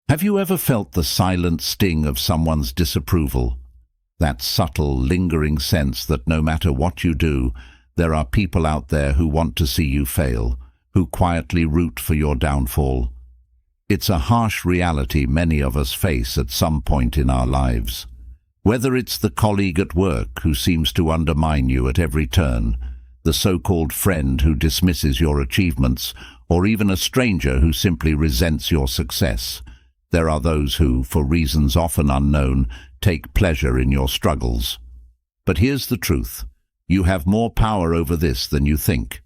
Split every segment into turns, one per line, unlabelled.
Have you ever felt the silent sting of someone's disapproval? That subtle, lingering sense that no matter what you do, there are people out there who want to see you fail, who quietly root for your downfall. It's a harsh reality many of us face at some point in our lives. Whether it's the colleague at work who seems to undermine you at every turn, the so-called friend who dismisses your achievements, or even a stranger who simply resents your success, there are those who, for reasons often unknown, take pleasure in your struggles. But here's the truth. You have more power over this than you think.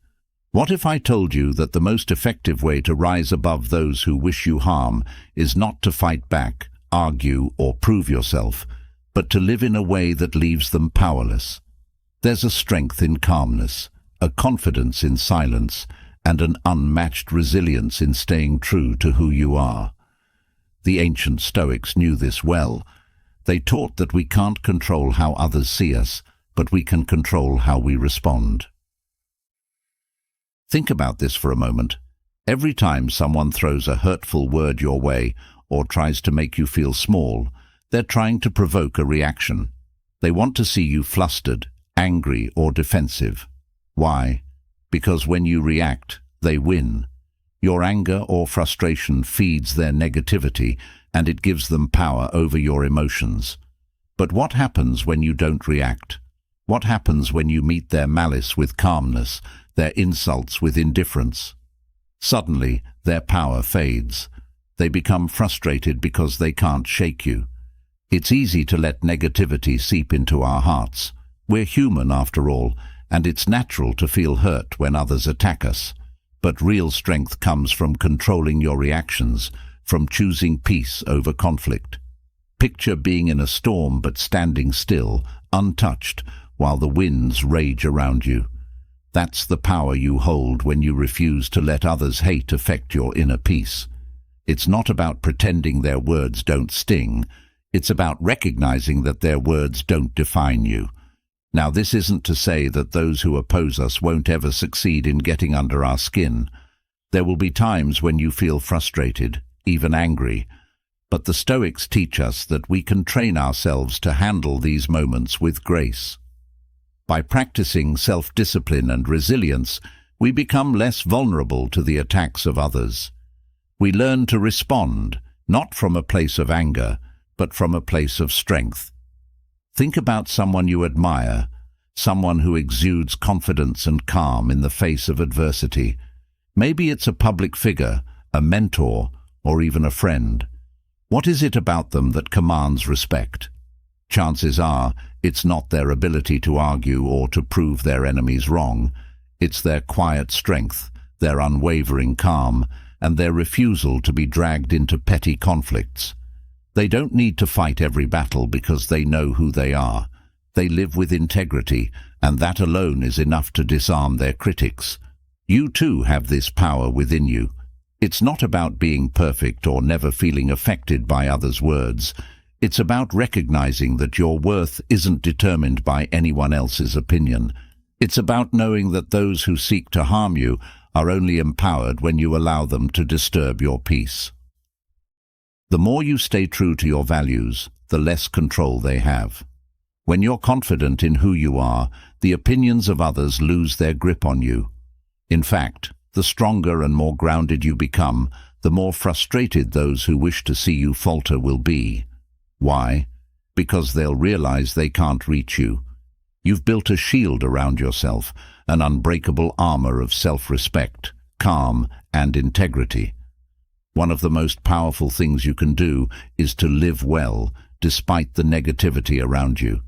What if I told you that the most effective way to rise above those who wish you harm is not to fight back, argue, or prove yourself, but to live in a way that leaves them powerless? There's a strength in calmness, a confidence in silence, and an unmatched resilience in staying true to who you are. The ancient Stoics knew this well. They taught that we can't control how others see us, but we can control how we respond. Think about this for a moment. Every time someone throws a hurtful word your way or tries to make you feel small, they're trying to provoke a reaction. They want to see you flustered, angry, or defensive. Why? Because when you react, they win. Your anger or frustration feeds their negativity, and it gives them power over your emotions. But what happens when you don't react? What happens when you meet their malice with calmness, their insults with indifference? Suddenly, their power fades. They become frustrated because they can't shake you. It's easy to let negativity seep into our hearts. We're human after all, and it's natural to feel hurt when others attack us. But real strength comes from controlling your reactions, from choosing peace over conflict. Picture being in a storm but standing still, untouched, while the winds rage around you. That's the power you hold when you refuse to let others' hate affect your inner peace. It's not about pretending their words don't sting. It's about recognizing that their words don't define you. Now, this isn't to say that those who oppose us won't ever succeed in getting under our skin. There will be times when you feel frustrated, even angry. But the Stoics teach us that we can train ourselves to handle these moments with grace. By practicing self-discipline and resilience, we become less vulnerable to the attacks of others. We learn to respond, not from a place of anger, but from a place of strength. Think about someone you admire, someone who exudes confidence and calm in the face of adversity. Maybe it's a public figure, a mentor, or even a friend. What is it about them that commands respect? Chances are, it's not their ability to argue or to prove their enemies wrong. It's their quiet strength, their unwavering calm, and their refusal to be dragged into petty conflicts. They don't need to fight every battle because they know who they are. They live with integrity, and that alone is enough to disarm their critics. You too have this power within you. It's not about being perfect or never feeling affected by others' words. It's about recognizing that your worth isn't determined by anyone else's opinion. It's about knowing that those who seek to harm you are only empowered when you allow them to disturb your peace. The more you stay true to your values, the less control they have. When you're confident in who you are, the opinions of others lose their grip on you. In fact, the stronger and more grounded you become, the more frustrated those who wish to see you falter will be. Why? Because they'll realize they can't reach you. You've built a shield around yourself, an unbreakable armor of self-respect, calm, and integrity. One of the most powerful things you can do is to live well, despite the negativity around you.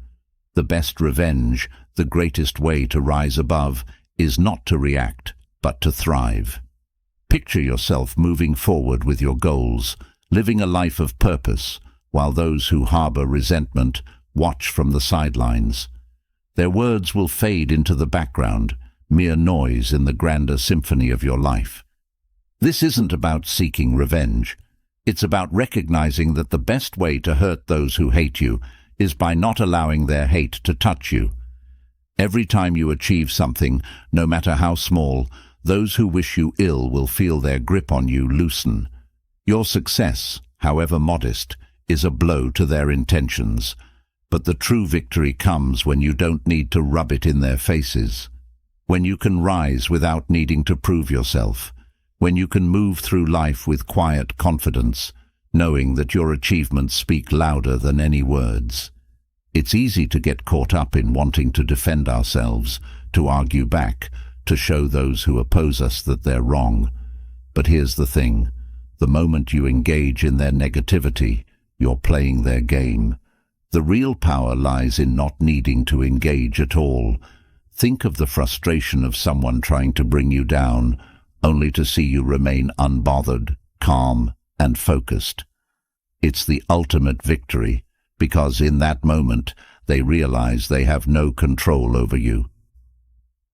The best revenge, the greatest way to rise above, is not to react, but to thrive. Picture yourself moving forward with your goals, living a life of purpose, while those who harbor resentment watch from the sidelines. Their words will fade into the background, mere noise in the grander symphony of your life. This isn't about seeking revenge. It's about recognizing that the best way to hurt those who hate you is by not allowing their hate to touch you. Every time you achieve something, no matter how small, those who wish you ill will feel their grip on you loosen. Your success, however modest, is a blow to their intentions. But the true victory comes when you don't need to rub it in their faces, when you can rise without needing to prove yourself, when you can move through life with quiet confidence, knowing that your achievements speak louder than any words. It's easy to get caught up in wanting to defend ourselves, to argue back, to show those who oppose us that they're wrong. But here's the thing: the moment you engage in their negativity, you're playing their game. The real power lies in not needing to engage at all. Think of the frustration of someone trying to bring you down, only to see you remain unbothered, calm, and focused. It's the ultimate victory, because in that moment they realize they have no control over you.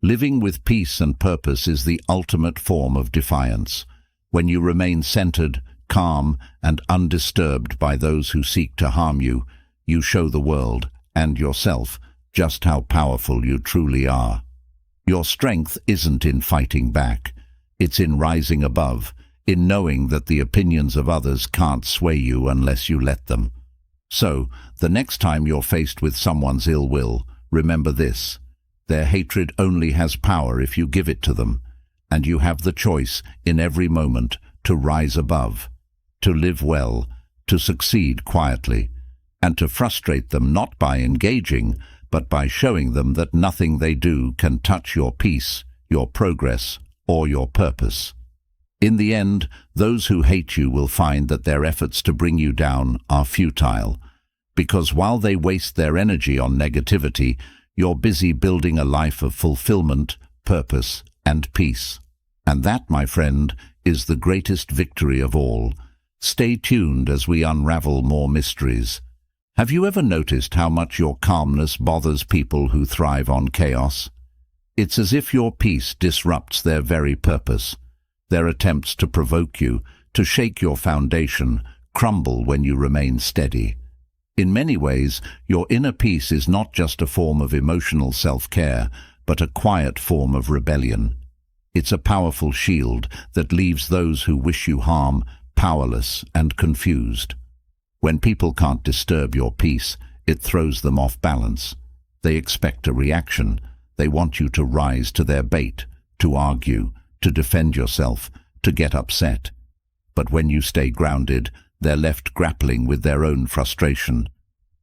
Living with peace and purpose is the ultimate form of defiance. When you remain centered, calm, and undisturbed by those who seek to harm you, you show the world, and yourself, just how powerful you truly are. Your strength isn't in fighting back. It's in rising above, in knowing that the opinions of others can't sway you unless you let them. So, the next time you're faced with someone's ill will, remember this: their hatred only has power if you give it to them, and you have the choice in every moment to rise above, to live well, to succeed quietly, and to frustrate them not by engaging, but by showing them that nothing they do can touch your peace, your progress, or your purpose. In the end, those who hate you will find that their efforts to bring you down are futile, because while they waste their energy on negativity, you're busy building a life of fulfillment, purpose, and peace. And that, my friend, is the greatest victory of all. Stay tuned as we unravel more mysteries. Have you ever noticed how much your calmness bothers people who thrive on chaos? It's as if your peace disrupts their very purpose. Their attempts to provoke you, to shake your foundation, crumble when you remain steady. In many ways, your inner peace is not just a form of emotional self-care, but a quiet form of rebellion. It's a powerful shield that leaves those who wish you harm powerless and confused. When people can't disturb your peace, it throws them off balance. They expect a reaction. They want you to rise to their bait, to argue, to defend yourself, to get upset. But when you stay grounded, they're left grappling with their own frustration.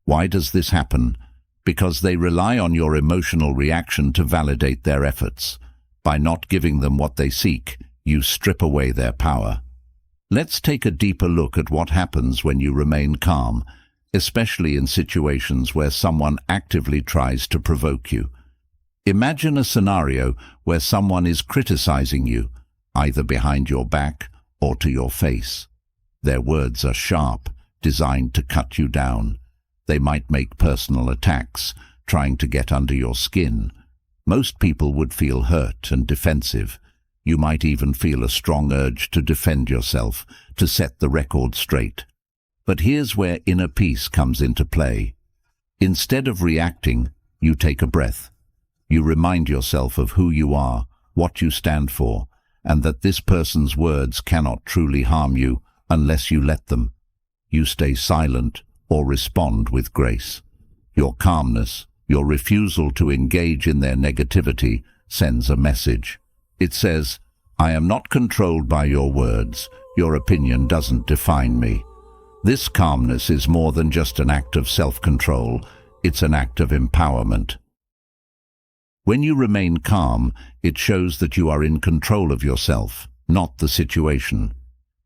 Why does this happen? Because they rely on your emotional reaction to validate their efforts. By not giving them what they seek, you strip away their power. Let's take a deeper look at what happens when you remain calm, especially in situations where someone actively tries to provoke you. Imagine a scenario where someone is criticizing you, either behind your back or to your face. Their words are sharp, designed to cut you down. They might make personal attacks, trying to get under your skin. Most people would feel hurt and defensive. You might even feel a strong urge to defend yourself, to set the record straight. But here's where inner peace comes into play. Instead of reacting, you take a breath. You remind yourself of who you are, what you stand for, and that this person's words cannot truly harm you unless you let them. You stay silent or respond with grace. Your calmness, your refusal to engage in their negativity, sends a message. It says, "I am not controlled by your words. Your opinion doesn't define me." This calmness is more than just an act of self-control. It's an act of empowerment. When you remain calm, it shows that you are in control of yourself, not the situation.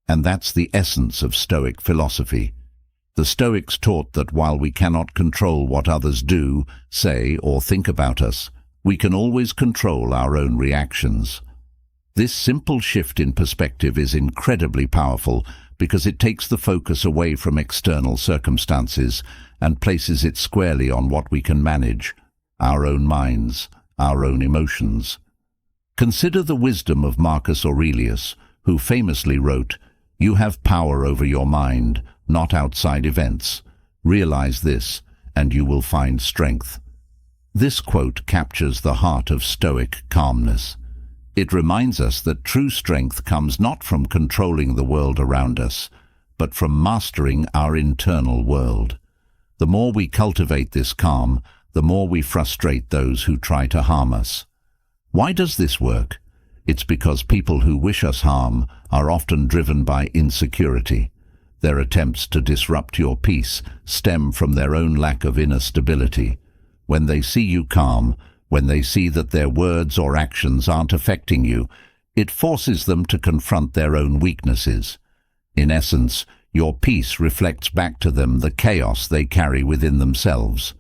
And that's the essence of Stoic philosophy. The Stoics taught that while we cannot control what others do, say, or think about us, we can always control our own reactions. This simple shift in perspective is incredibly powerful because it takes the focus away from external circumstances and places it squarely on what we can manage, our own minds, our own emotions. Consider the wisdom of Marcus Aurelius, who famously wrote, "You have power over your mind, not outside events. Realize this, and you will find strength." This quote captures the heart of Stoic calmness. It reminds us that true strength comes not from controlling the world around us, but from mastering our internal world. The more we cultivate this calm, the more we frustrate those who try to harm us. Why does this work? It's because people who wish us harm are often driven by insecurity. Their attempts to disrupt your peace stem from their own lack of inner stability. When they see you calm, when they see that their words or actions aren't affecting you, it forces them to confront their own weaknesses. In essence, your peace reflects back to them the chaos they carry within themselves.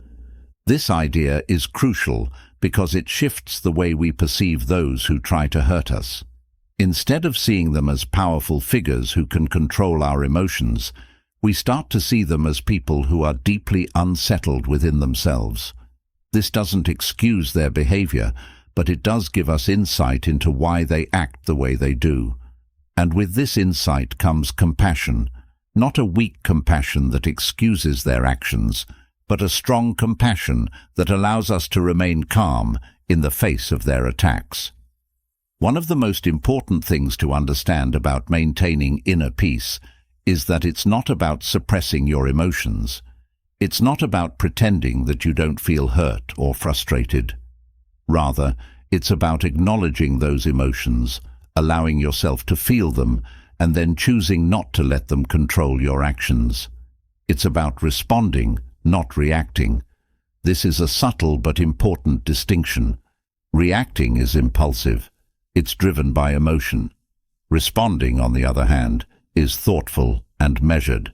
This idea is crucial because it shifts the way we perceive those who try to hurt us. Instead of seeing them as powerful figures who can control our emotions, we start to see them as people who are deeply unsettled within themselves. This doesn't excuse their behavior, but it does give us insight into why they act the way they do. And with this insight comes compassion, not a weak compassion that excuses their actions, but a strong compassion that allows us to remain calm in the face of their attacks. One of the most important things to understand about maintaining inner peace is that it's not about suppressing your emotions. It's not about pretending that you don't feel hurt or frustrated. Rather, it's about acknowledging those emotions, allowing yourself to feel them, and then choosing not to let them control your actions. It's about responding, not reacting. This is a subtle but important distinction. Reacting is impulsive. It's driven by emotion. Responding, on the other hand, is thoughtful and measured.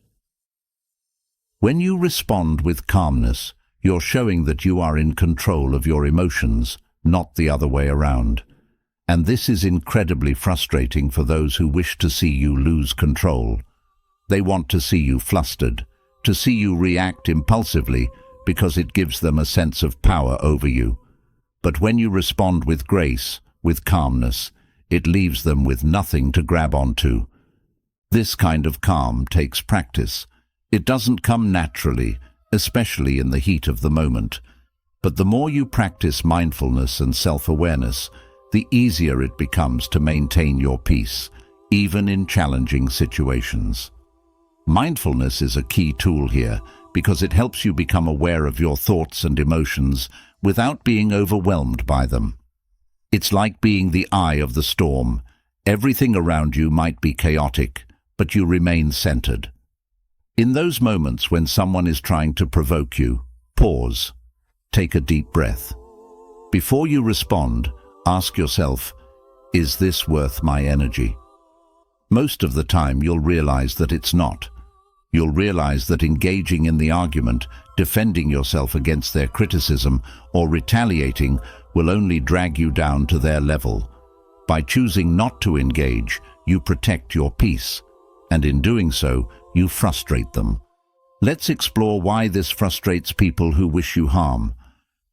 When you respond with calmness, you're showing that you are in control of your emotions, not the other way around. And this is incredibly frustrating for those who wish to see you lose control. They want to see you flustered, to see you react impulsively because it gives them a sense of power over you. But when you respond with grace, with calmness, it leaves them with nothing to grab onto. This kind of calm takes practice. It doesn't come naturally, especially in the heat of the moment. But the more you practice mindfulness and self-awareness, the easier it becomes to maintain your peace, even in challenging situations. Mindfulness is a key tool here because it helps you become aware of your thoughts and emotions without being overwhelmed by them. It's like being the eye of the storm. Everything around you might be chaotic, but you remain centered. In those moments when someone is trying to provoke you, pause. Take a deep breath. Before you respond, ask yourself, is this worth my energy? Most of the time you'll realize that it's not. You'll realize that engaging in the argument, defending yourself against their criticism, or retaliating will only drag you down to their level. By choosing not to engage, you protect your peace, and in doing so, you frustrate them. Let's explore why this frustrates people who wish you harm.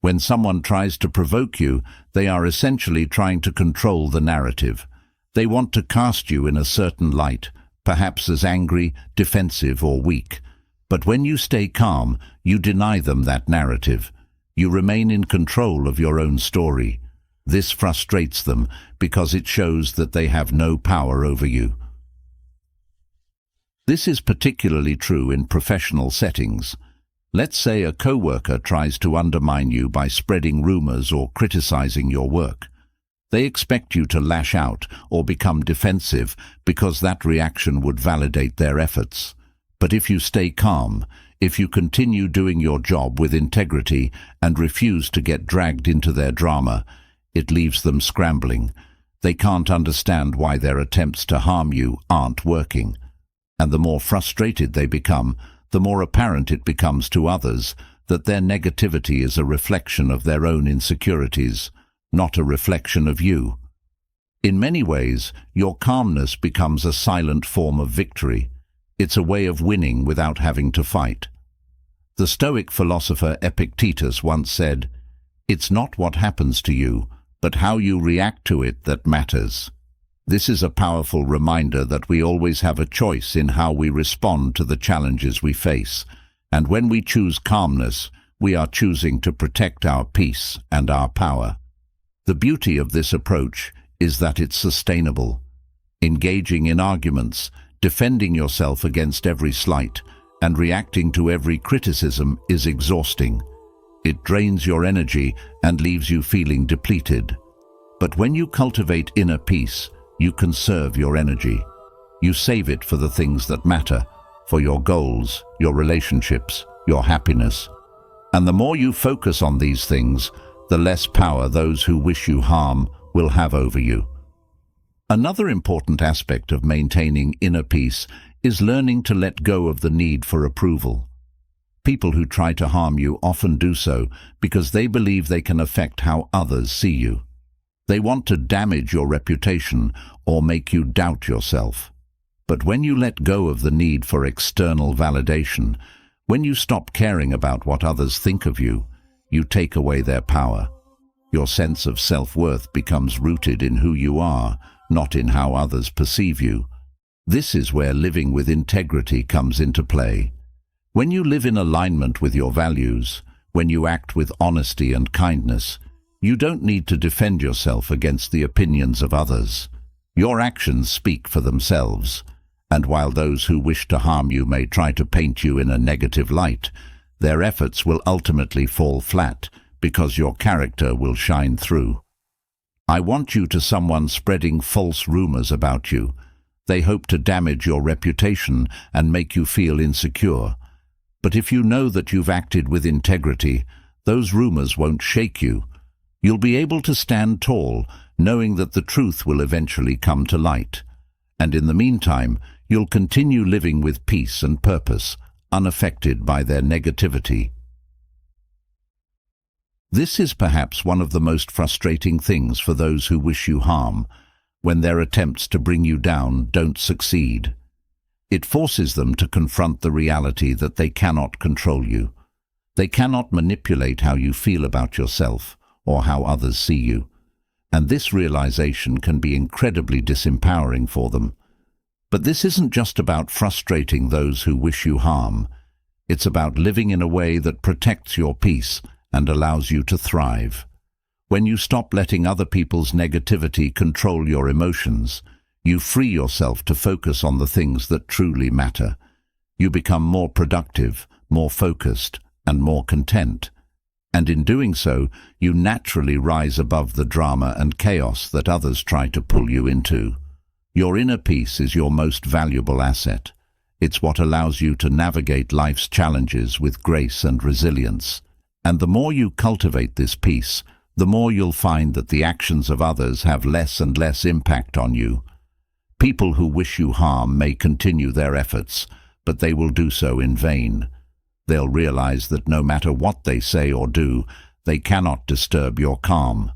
When someone tries to provoke you, they are essentially trying to control the narrative. They want to cast you in a certain light, perhaps as angry, defensive, or weak. But when you stay calm, you deny them that narrative. You remain in control of your own story. This frustrates them because it shows that they have no power over you. This is particularly true in professional settings. Let's say a coworker tries to undermine you by spreading rumors or criticizing your work. They expect you to lash out or become defensive because that reaction would validate their efforts. But if you stay calm, if you continue doing your job with integrity and refuse to get dragged into their drama, it leaves them scrambling. They can't understand why their attempts to harm you aren't working. And the more frustrated they become, the more apparent it becomes to others that their negativity is a reflection of their own insecurities, not a reflection of you. In many ways, your calmness becomes a silent form of victory. It's a way of winning without having to fight. The Stoic philosopher Epictetus once said, "It's not what happens to you, but how you react to it that matters." This is a powerful reminder that we always have a choice in how we respond to the challenges we face, and when we choose calmness, we are choosing to protect our peace and our power. The beauty of this approach is that it's sustainable. Engaging in arguments, Defending yourself against every slight and reacting to every criticism is exhausting. It drains your energy and leaves you feeling depleted. But when you cultivate inner peace, you conserve your energy. You save it for the things that matter, for your goals, your relationships, your happiness. And the more you focus on these things, the less power those who wish you harm will have over you. Another important aspect of maintaining inner peace is learning to let go of the need for approval. People who try to harm you often do so because they believe they can affect how others see you. They want to damage your reputation or make you doubt yourself. But when you let go of the need for external validation, when you stop caring about what others think of you, you take away their power. Your sense of self-worth becomes rooted in who you are, not in how others perceive you. This is where living with integrity comes into play. When you live in alignment with your values, when you act with honesty and kindness, you don't need to defend yourself against the opinions of others. Your actions speak for themselves, and while those who wish to harm you may try to paint you in a negative light, their efforts will ultimately fall flat because your character will shine through. I want you to someone spreading false rumors about you. They hope to damage your reputation and make you feel insecure. But if you know that you've acted with integrity, those rumors won't shake you. You'll be able to stand tall, knowing that the truth will eventually come to light. And in the meantime, you'll continue living with peace and purpose, unaffected by their negativity. This is perhaps one of the most frustrating things for those who wish you harm, when their attempts to bring you down don't succeed. It forces them to confront the reality that they cannot control you. They cannot manipulate how you feel about yourself or how others see you. And this realization can be incredibly disempowering for them. But this isn't just about frustrating those who wish you harm. It's about living in a way that protects your peace and allows you to thrive. When you stop letting other people's negativity control your emotions, you free yourself to focus on the things that truly matter. You become more productive, more focused, and more content. And in doing so, you naturally rise above the drama and chaos that others try to pull you into. Your inner peace is your most valuable asset. It's what allows you to navigate life's challenges with grace and resilience. And the more you cultivate this peace, the more you'll find that the actions of others have less and less impact on you. People who wish you harm may continue their efforts, but they will do so in vain. They'll realize that no matter what they say or do, they cannot disturb your calm.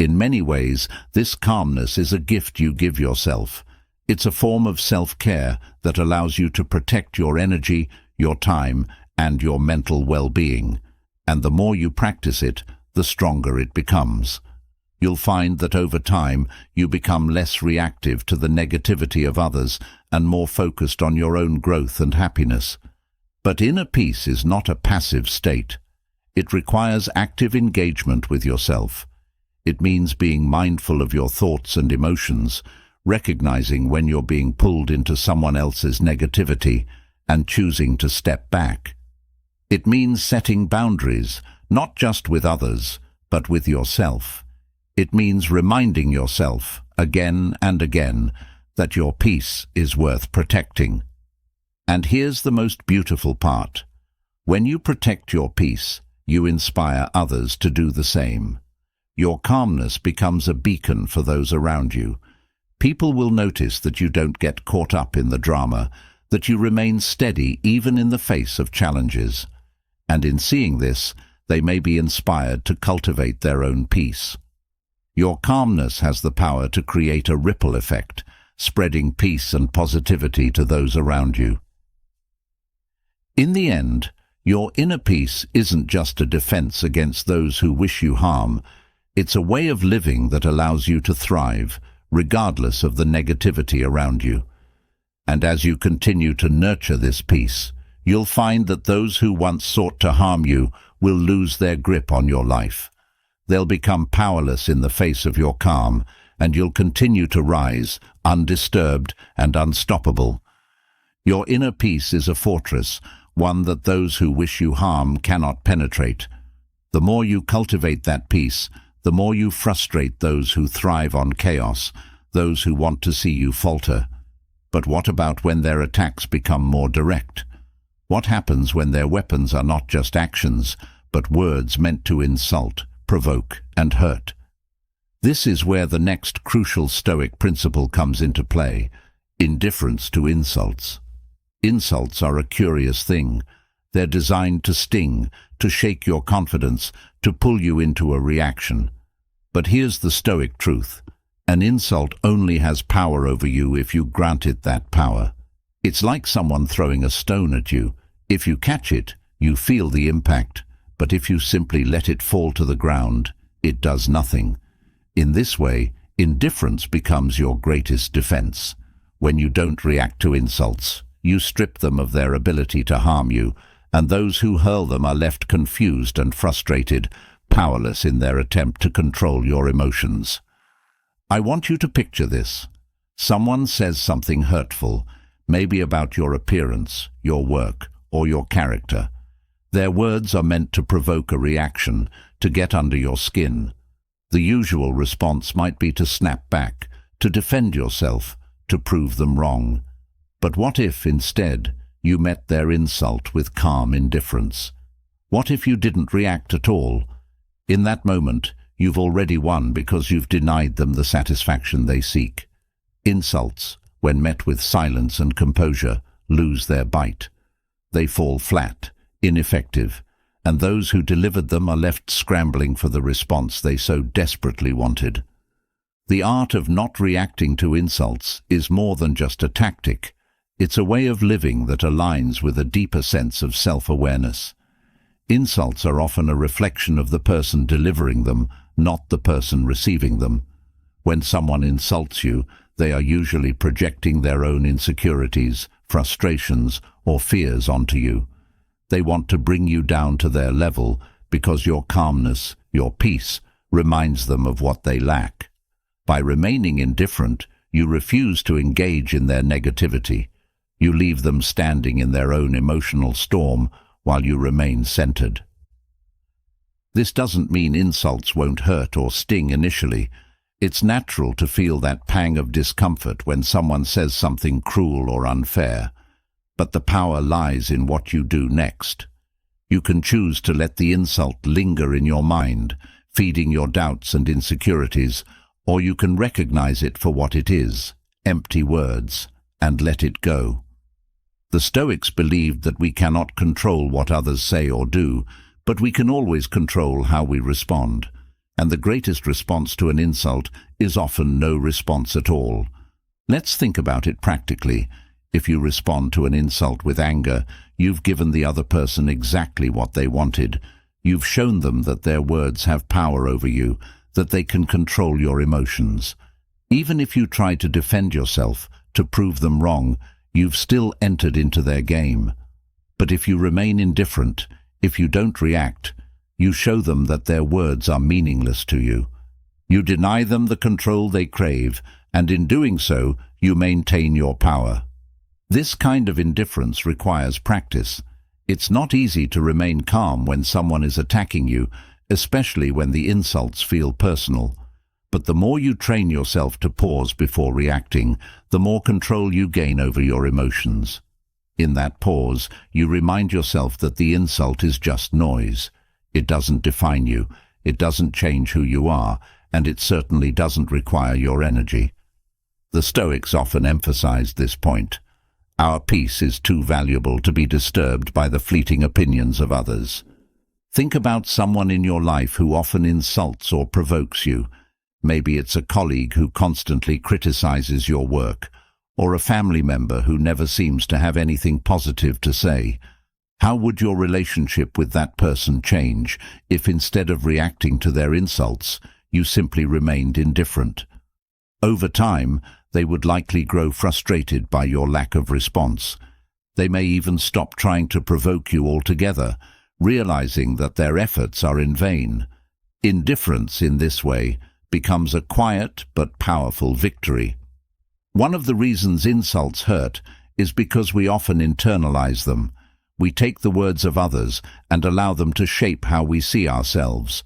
In many ways, this calmness is a gift you give yourself. It's a form of self-care that allows you to protect your energy, your time, and your mental well-being. And the more you practice it, the stronger it becomes. You'll find that over time, you become less reactive to the negativity of others and more focused on your own growth and happiness. But inner peace is not a passive state. It requires active engagement with yourself. It means being mindful of your thoughts and emotions, recognizing when you're being pulled into someone else's negativity, and choosing to step back. It means setting boundaries, not just with others, but with yourself. It means reminding yourself, again and again, that your peace is worth protecting. And here's the most beautiful part. When you protect your peace, you inspire others to do the same. Your calmness becomes a beacon for those around you. People will notice that you don't get caught up in the drama, that you remain steady even in the face of challenges. And in seeing this, they may be inspired to cultivate their own peace. Your calmness has the power to create a ripple effect, spreading peace and positivity to those around you. In the end, your inner peace isn't just a defense against those who wish you harm. It's a way of living that allows you to thrive, regardless of the negativity around you. And as you continue to nurture this peace, you'll find that those who once sought to harm you will lose their grip on your life. They'll become powerless in the face of your calm, and you'll continue to rise, undisturbed and unstoppable, Your inner peace is a fortress, one that those who wish you harm cannot penetrate. The more you cultivate that peace, the more you frustrate those who thrive on chaos, those who want to see you falter. But what about when their attacks become more direct? What happens when their weapons are not just actions, but words meant to insult, provoke, and hurt? This is where the next crucial Stoic principle comes into play: indifference to insults. Insults are a curious thing. They're designed to sting, to shake your confidence, to pull you into a reaction. But here's the Stoic truth: an insult only has power over you if you grant it that power. It's like someone throwing a stone at you. If you catch it, you feel the impact, but if you simply let it fall to the ground, it does nothing. In this way, indifference becomes your greatest defense. When you don't react to insults, you strip them of their ability to harm you, and those who hurl them are left confused and frustrated, powerless in their attempt to control your emotions. I want you to picture this. Someone says something hurtful, maybe about your appearance, your work, or your character. Their words are meant to provoke a reaction, to get under your skin. The usual response might be to snap back, to defend yourself, to prove them wrong. But what if, instead, you met their insult with calm indifference? What if you didn't react at all? In that moment, you've already won because you've denied them the satisfaction they seek. Insults, when met with silence and composure, lose their bite. They fall flat, ineffective, and those who delivered them are left scrambling for the response they so desperately wanted. The art of not reacting to insults is more than just a tactic. It's a way of living that aligns with a deeper sense of self-awareness. Insults are often a reflection of the person delivering them, not the person receiving them. When someone insults you, they are usually projecting their own insecurities, frustrations, or fears onto you. They want to bring you down to their level because your calmness, your peace, reminds them of what they lack. By remaining indifferent, you refuse to engage in their negativity. You leave them standing in their own emotional storm while you remain centered. This doesn't mean insults won't hurt or sting initially. It's natural to feel that pang of discomfort when someone says something cruel or unfair. But the power lies in what you do next. You can choose to let the insult linger in your mind, feeding your doubts and insecurities, or you can recognize it for what it is, empty words, and let it go. The Stoics believed that we cannot control what others say or do, but we can always control how we respond. And the greatest response to an insult is often no response at all. Let's think about it practically. If you respond to an insult with anger, you've given the other person exactly what they wanted. You've shown them that their words have power over you, that they can control your emotions. Even if you try to defend yourself, to prove them wrong, you've still entered into their game. But if you remain indifferent, if you don't react, you show them that their words are meaningless to you. You deny them the control they crave, and in doing so, you maintain your power. This kind of indifference requires practice. It's not easy to remain calm when someone is attacking you, especially when the insults feel personal. But the more you train yourself to pause before reacting, the more control you gain over your emotions. In that pause, you remind yourself that the insult is just noise. It doesn't define you, it doesn't change who you are, and it certainly doesn't require your energy. The Stoics often emphasized this point. Our peace is too valuable to be disturbed by the fleeting opinions of others. Think about someone in your life who often insults or provokes you. Maybe it's a colleague who constantly criticizes your work, or a family member who never seems to have anything positive to say. How would your relationship with that person change if instead of reacting to their insults, you simply remained indifferent? Over time, they would likely grow frustrated by your lack of response. They may even stop trying to provoke you altogether, realizing that their efforts are in vain. Indifference in this way becomes a quiet but powerful victory. One of the reasons insults hurt is because we often internalize them. We take the words of others and allow them to shape how we see ourselves.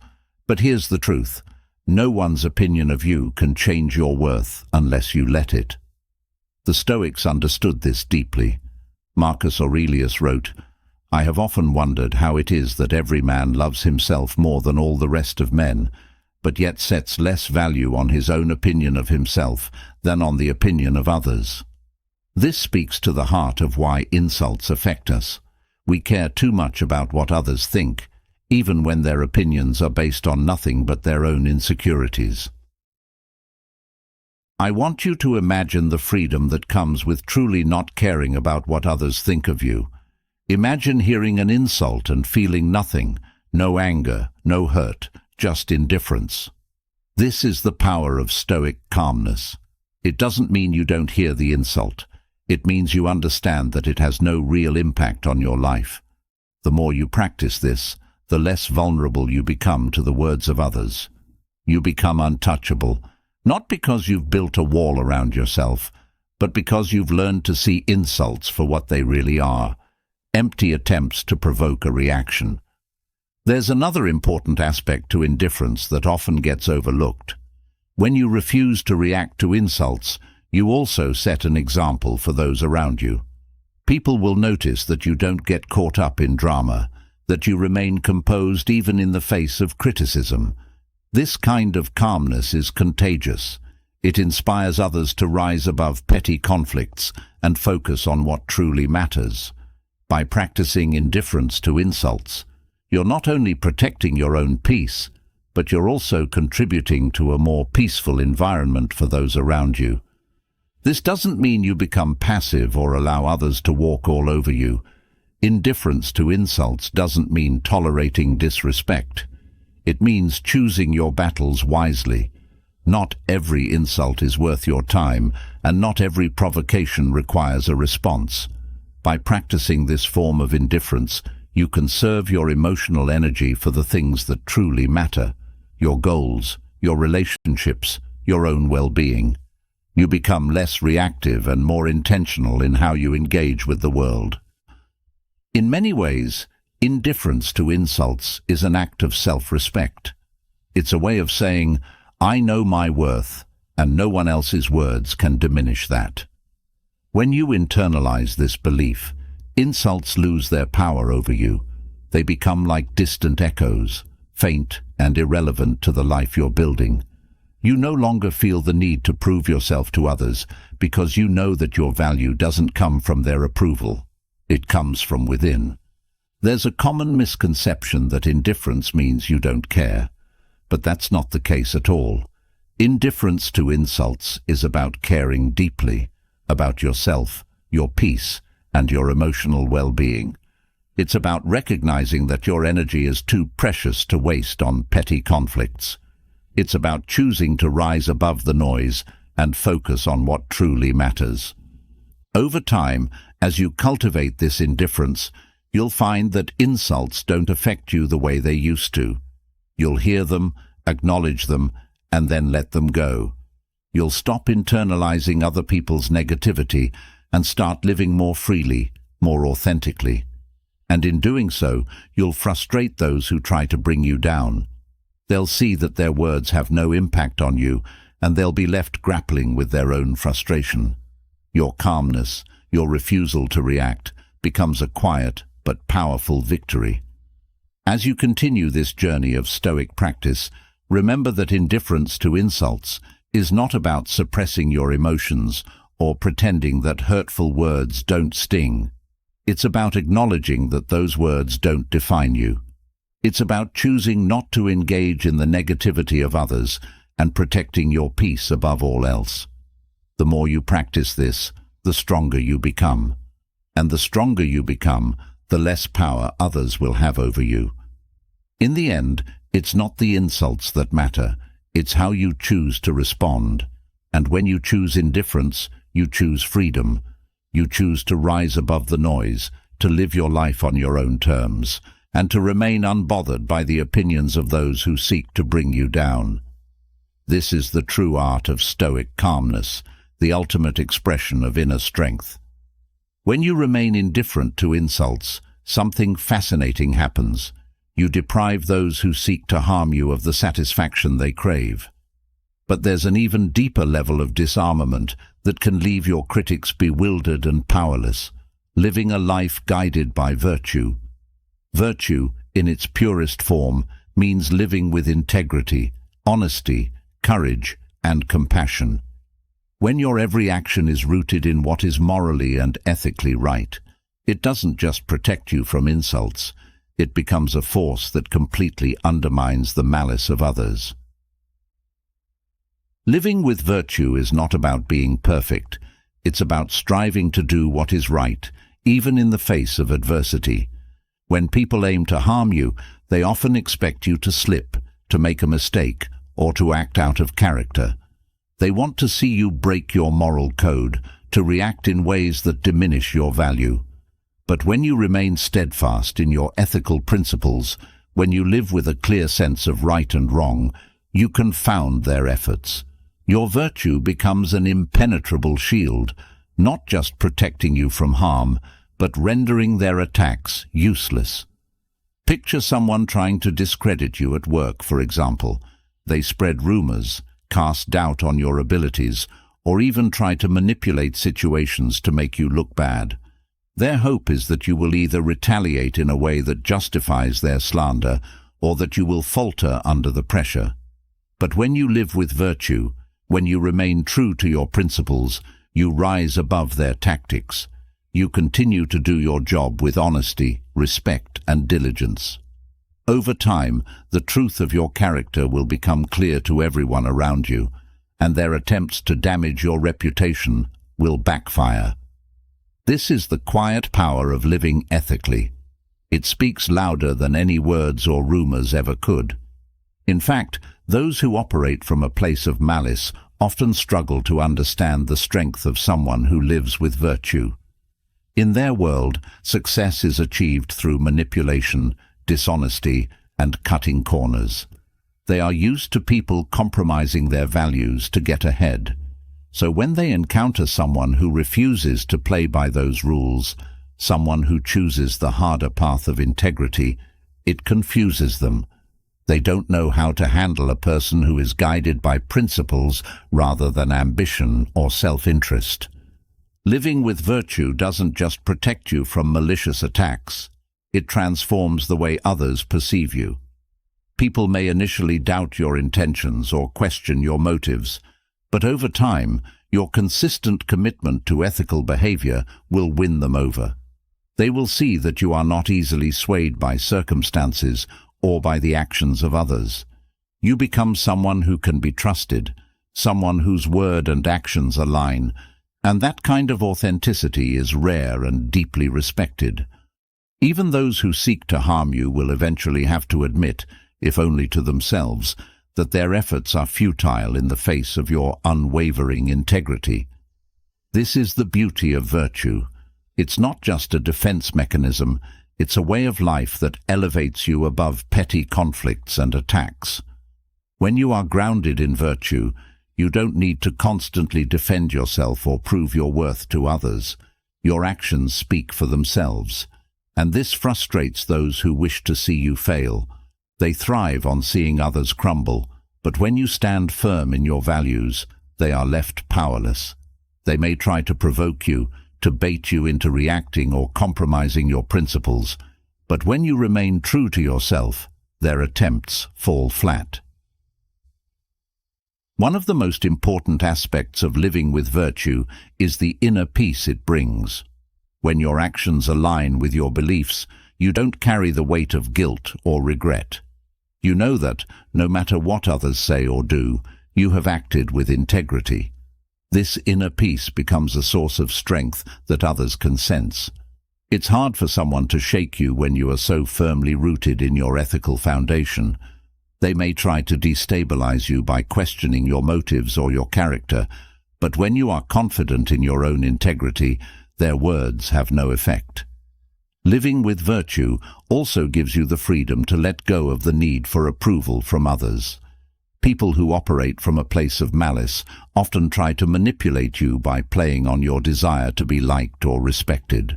But here's the truth. No one's opinion of you can change your worth unless you let it. The Stoics understood this deeply. Marcus Aurelius wrote, "I have often wondered how it is that every man loves himself more than all the rest of men, but yet sets less value on his own opinion of himself than on the opinion of others." This speaks to the heart of why insults affect us. We care too much about what others think, even when their opinions are based on nothing but their own insecurities. I want you to imagine the freedom that comes with truly not caring about what others think of you. Imagine hearing an insult and feeling nothing, no anger, no hurt, just indifference. This is the power of Stoic calmness. It doesn't mean you don't hear the insult. It means you understand that it has no real impact on your life. The more you practice this, the less vulnerable you become to the words of others. You become untouchable, not because you've built a wall around yourself, but because you've learned to see insults for what they really are, empty attempts to provoke a reaction. There's another important aspect to indifference that often gets overlooked. When you refuse to react to insults, you also set an example for those around you. People will notice that you don't get caught up in drama, that you remain composed even in the face of criticism. This kind of calmness is contagious. It inspires others to rise above petty conflicts and focus on what truly matters. By practicing indifference to insults, you're not only protecting your own peace, but you're also contributing to a more peaceful environment for those around you. This doesn't mean you become passive or allow others to walk all over you. Indifference to insults doesn't mean tolerating disrespect. It means choosing your battles wisely. Not every insult is worth your time, and not every provocation requires a response. By practicing this form of indifference, you conserve your emotional energy for the things that truly matter: your goals, your relationships, your own well-being. You become less reactive and more intentional in how you engage with the world. In many ways, indifference to insults is an act of self-respect. It's a way of saying, "I know my worth, and no one else's words can diminish that." When you internalize this belief, insults lose their power over you. They become like distant echoes, faint and irrelevant to the life you're building. You no longer feel the need to prove yourself to others because you know that your value doesn't come from their approval. It comes from within. There's a common misconception that indifference means you don't care, but that's not the case at all. Indifference to insults is about caring deeply about yourself, your peace, and your emotional well-being. It's about recognizing that your energy is too precious to waste on petty conflicts. It's about choosing to rise above the noise and focus on what truly matters. Over time, as you cultivate this indifference, you'll find that insults don't affect you the way they used to. You'll hear them, acknowledge them, and then let them go. You'll stop internalizing other people's negativity and start living more freely, more authentically. And in doing so, you'll frustrate those who try to bring you down. They'll see that their words have no impact on you, and they'll be left grappling with their own frustration. Your calmness, your refusal to react, becomes a quiet but powerful victory. As you continue this journey of Stoic practice, remember that indifference to insults is not about suppressing your emotions or pretending that hurtful words don't sting. It's about acknowledging that those words don't define you. It's about choosing not to engage in the negativity of others and protecting your peace above all else. The more you practice this, the stronger you become. And the stronger you become, the less power others will have over you. In the end, it's not the insults that matter, it's how you choose to respond. And when you choose indifference, you choose freedom. You choose to rise above the noise, to live your life on your own terms, and to remain unbothered by the opinions of those who seek to bring you down. This is the true art of Stoic calmness, the ultimate expression of inner strength. When you remain indifferent to insults, something fascinating happens. You deprive those who seek to harm you of the satisfaction they crave. But there's an even deeper level of disarmament that can leave your critics bewildered and powerless, living a life guided by virtue. Virtue, in its purest form, means living with integrity, honesty, courage, and compassion. When your every action is rooted in what is morally and ethically right, it doesn't just protect you from insults, it becomes a force that completely undermines the malice of others. Living with virtue is not about being perfect, it's about striving to do what is right, even in the face of adversity. When people aim to harm you, they often expect you to slip, to make a mistake, or to act out of character. They want to see you break your moral code, to react in ways that diminish your value. But when you remain steadfast in your ethical principles, when you live with a clear sense of right and wrong, you confound their efforts. Your virtue becomes an impenetrable shield, not just protecting you from harm, but rendering their attacks useless. Picture someone trying to discredit you at work, for example. They spread rumors, cast doubt on your abilities, or even try to manipulate situations to make you look bad. Their hope is that you will either retaliate in a way that justifies their slander, or that you will falter under the pressure. But when you live with virtue, when you remain true to your principles, you rise above their tactics. You continue to do your job with honesty, respect, and diligence. Over time, the truth of your character will become clear to everyone around you, and their attempts to damage your reputation will backfire. This is the quiet power of living ethically. It speaks louder than any words or rumors ever could. In fact, those who operate from a place of malice often struggle to understand the strength of someone who lives with virtue. In their world, success is achieved through manipulation, dishonesty, and cutting corners. They are used to people compromising their values to get ahead. So when they encounter someone who refuses to play by those rules, someone who chooses the harder path of integrity, it confuses them. They don't know how to handle a person who is guided by principles rather than ambition or self-interest. Living with virtue doesn't just protect you from malicious attacks, it transforms the way others perceive you. People may initially doubt your intentions or question your motives, but over time, your consistent commitment to ethical behavior will win them over. They will see that you are not easily swayed by circumstances or by the actions of others. You become someone who can be trusted, someone whose word and actions align, and that kind of authenticity is rare and deeply respected. Even those who seek to harm you will eventually have to admit, if only to themselves, that their efforts are futile in the face of your unwavering integrity. This is the beauty of virtue. It's not just a defense mechanism, it's a way of life that elevates you above petty conflicts and attacks. When you are grounded in virtue, you don't need to constantly defend yourself or prove your worth to others. Your actions speak for themselves. And this frustrates those who wish to see you fail. They thrive on seeing others crumble, but when you stand firm in your values, they are left powerless. They may try to provoke you, to bait you into reacting or compromising your principles, but when you remain true to yourself, their attempts fall flat. One of the most important aspects of living with virtue is the inner peace it brings. When your actions align with your beliefs, you don't carry the weight of guilt or regret. You know that, no matter what others say or do, you have acted with integrity. This inner peace becomes a source of strength that others can sense. It's hard for someone to shake you when you are so firmly rooted in your ethical foundation. They may try to destabilize you by questioning your motives or your character, but when you are confident in your own integrity, their words have no effect. Living with virtue also gives you the freedom to let go of the need for approval from others. People who operate from a place of malice often try to manipulate you by playing on your desire to be liked or respected.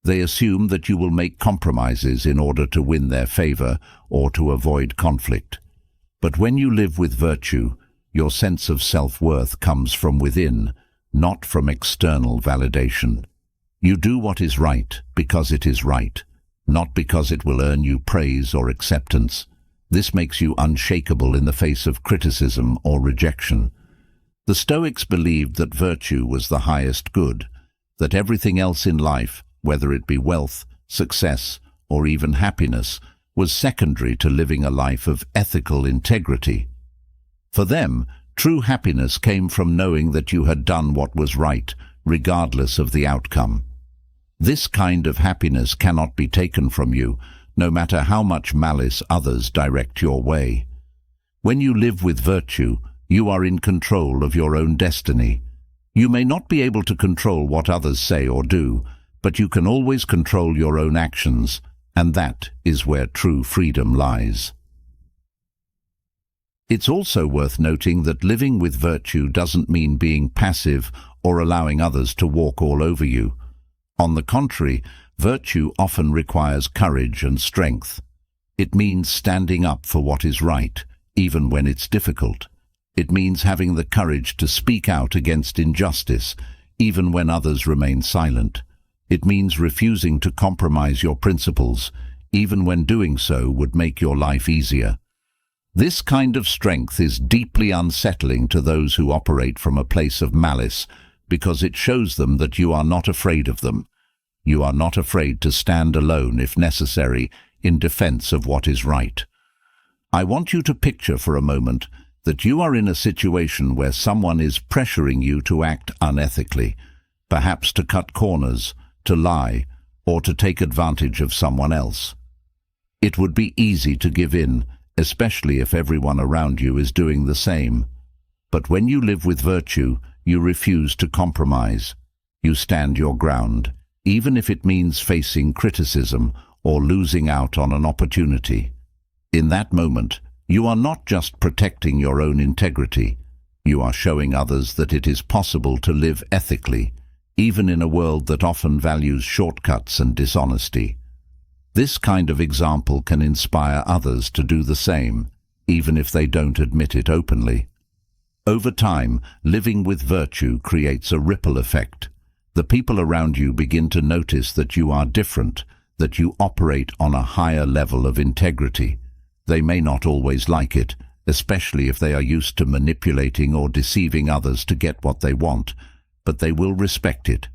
They assume that you will make compromises in order to win their favor or to avoid conflict. But when you live with virtue, your sense of self-worth comes from within, not from external validation. You do what is right because it is right, not because it will earn you praise or acceptance. This makes you unshakable in the face of criticism or rejection. The Stoics believed that virtue was the highest good, that everything else in life, whether it be wealth, success, or even happiness, was secondary to living a life of ethical integrity. For them, true happiness came from knowing that you had done what was right, regardless of the outcome. This kind of happiness cannot be taken from you, no matter how much malice others direct your way. When you live with virtue, you are in control of your own destiny. You may not be able to control what others say or do, but you can always control your own actions, and that is where true freedom lies. It's also worth noting that living with virtue doesn't mean being passive or allowing others to walk all over you. On the contrary, virtue often requires courage and strength. It means standing up for what is right, even when it's difficult. It means having the courage to speak out against injustice, even when others remain silent. It means refusing to compromise your principles, even when doing so would make your life easier. This kind of strength is deeply unsettling to those who operate from a place of malice, because it shows them that you are not afraid of them. You are not afraid to stand alone, if necessary, in defense of what is right. I want you to picture for a moment that you are in a situation where someone is pressuring you to act unethically, perhaps to cut corners, to lie, or to take advantage of someone else. It would be easy to give in, especially if everyone around you is doing the same. But when you live with virtue, you refuse to compromise. You stand your ground, even if it means facing criticism or losing out on an opportunity. In that moment, you are not just protecting your own integrity. You are showing others that it is possible to live ethically, even in a world that often values shortcuts and dishonesty. This kind of example can inspire others to do the same, even if they don't admit it openly. Over time, living with virtue creates a ripple effect. The people around you begin to notice that you are different, that you operate on a higher level of integrity. They may not always like it, especially if they are used to manipulating or deceiving others to get what they want, but they will respect it.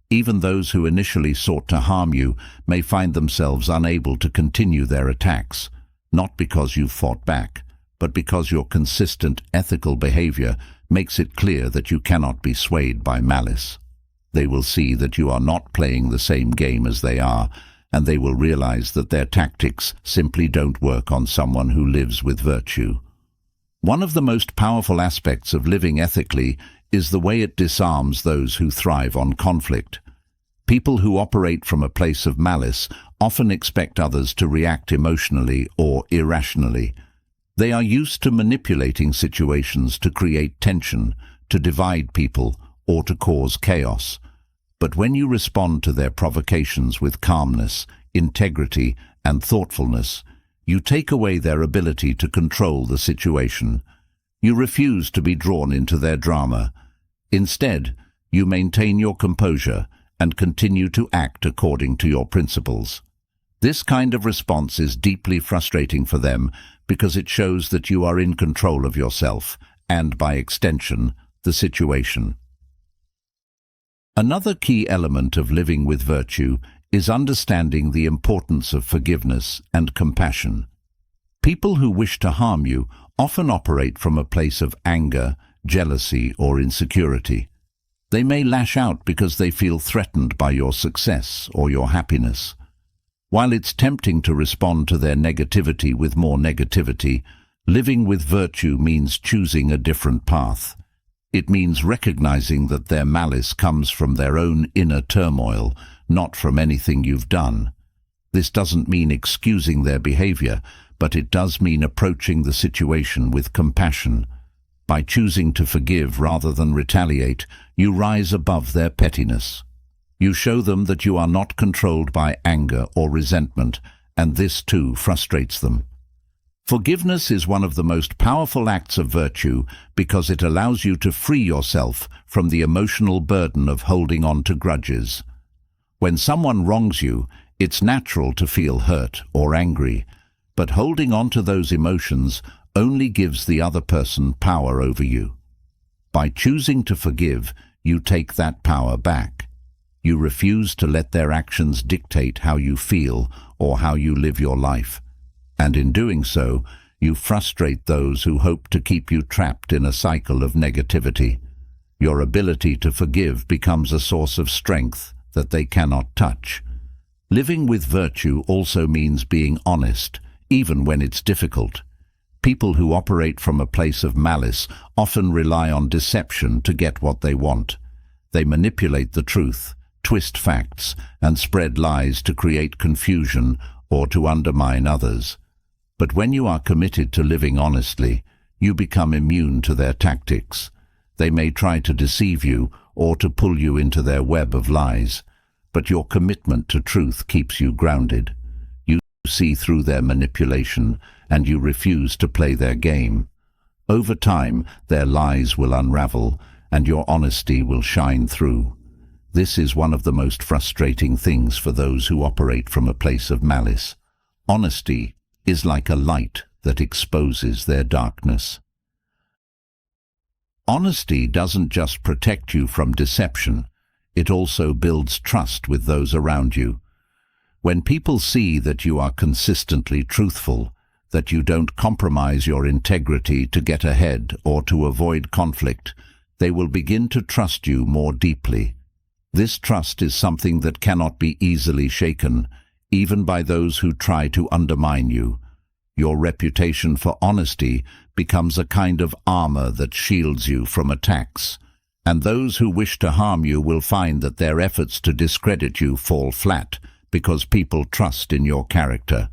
Even those who initially sought to harm you may find themselves unable to continue their attacks, not because you fought back, but because your consistent ethical behavior makes it clear that you cannot be swayed by malice. They will see that you are not playing the same game as they are, and they will realize that their tactics simply don't work on someone who lives with virtue. One of the most powerful aspects of living ethically is the way it disarms those who thrive on conflict. People who operate from a place of malice often expect others to react emotionally or irrationally. They are used to manipulating situations to create tension, to divide people, or to cause chaos. But when you respond to their provocations with calmness, integrity, and thoughtfulness, you take away their ability to control the situation. You refuse to be drawn into their drama. Instead, you maintain your composure and continue to act according to your principles. This kind of response is deeply frustrating for them because it shows that you are in control of yourself and, by extension, the situation. Another key element of living with virtue is understanding the importance of forgiveness and compassion. People who wish to harm you often operate from a place of anger, jealousy, or insecurity. They may lash out because they feel threatened by your success or your happiness. While it's tempting to respond to their negativity with more negativity, living with virtue means choosing a different path. It means recognizing that their malice comes from their own inner turmoil, not from anything you've done. This doesn't mean excusing their behavior, but it does mean approaching the situation with compassion. By choosing to forgive rather than retaliate, you rise above their pettiness. You show them that you are not controlled by anger or resentment, and this too frustrates them. Forgiveness is one of the most powerful acts of virtue because it allows you to free yourself from the emotional burden of holding on to grudges. When someone wrongs you, it's natural to feel hurt or angry, but holding on to those emotions only gives the other person power over you. By choosing to forgive, you take that power back. You refuse to let their actions dictate how you feel or how you live your life. And in doing so, you frustrate those who hope to keep you trapped in a cycle of negativity. Your ability to forgive becomes a source of strength that they cannot touch. Living with virtue also means being honest, even when it's difficult. People who operate from a place of malice often rely on deception to get what they want. They manipulate the truth, twist facts, and spread lies to create confusion or to undermine others. But when you are committed to living honestly, you become immune to their tactics. They may try to deceive you or to pull you into their web of lies, but your commitment to truth keeps you grounded. You see through their manipulation, and you refuse to play their game. Over time, their lies will unravel, and your honesty will shine through. This is one of the most frustrating things for those who operate from a place of malice. Honesty is like a light that exposes their darkness. Honesty doesn't just protect you from deception, it also builds trust with those around you. When people see that you are consistently truthful, that you don't compromise your integrity to get ahead or to avoid conflict, they will begin to trust you more deeply. This trust is something that cannot be easily shaken, even by those who try to undermine you. Your reputation for honesty becomes a kind of armor that shields you from attacks, and those who wish to harm you will find that their efforts to discredit you fall flat because people trust in your character.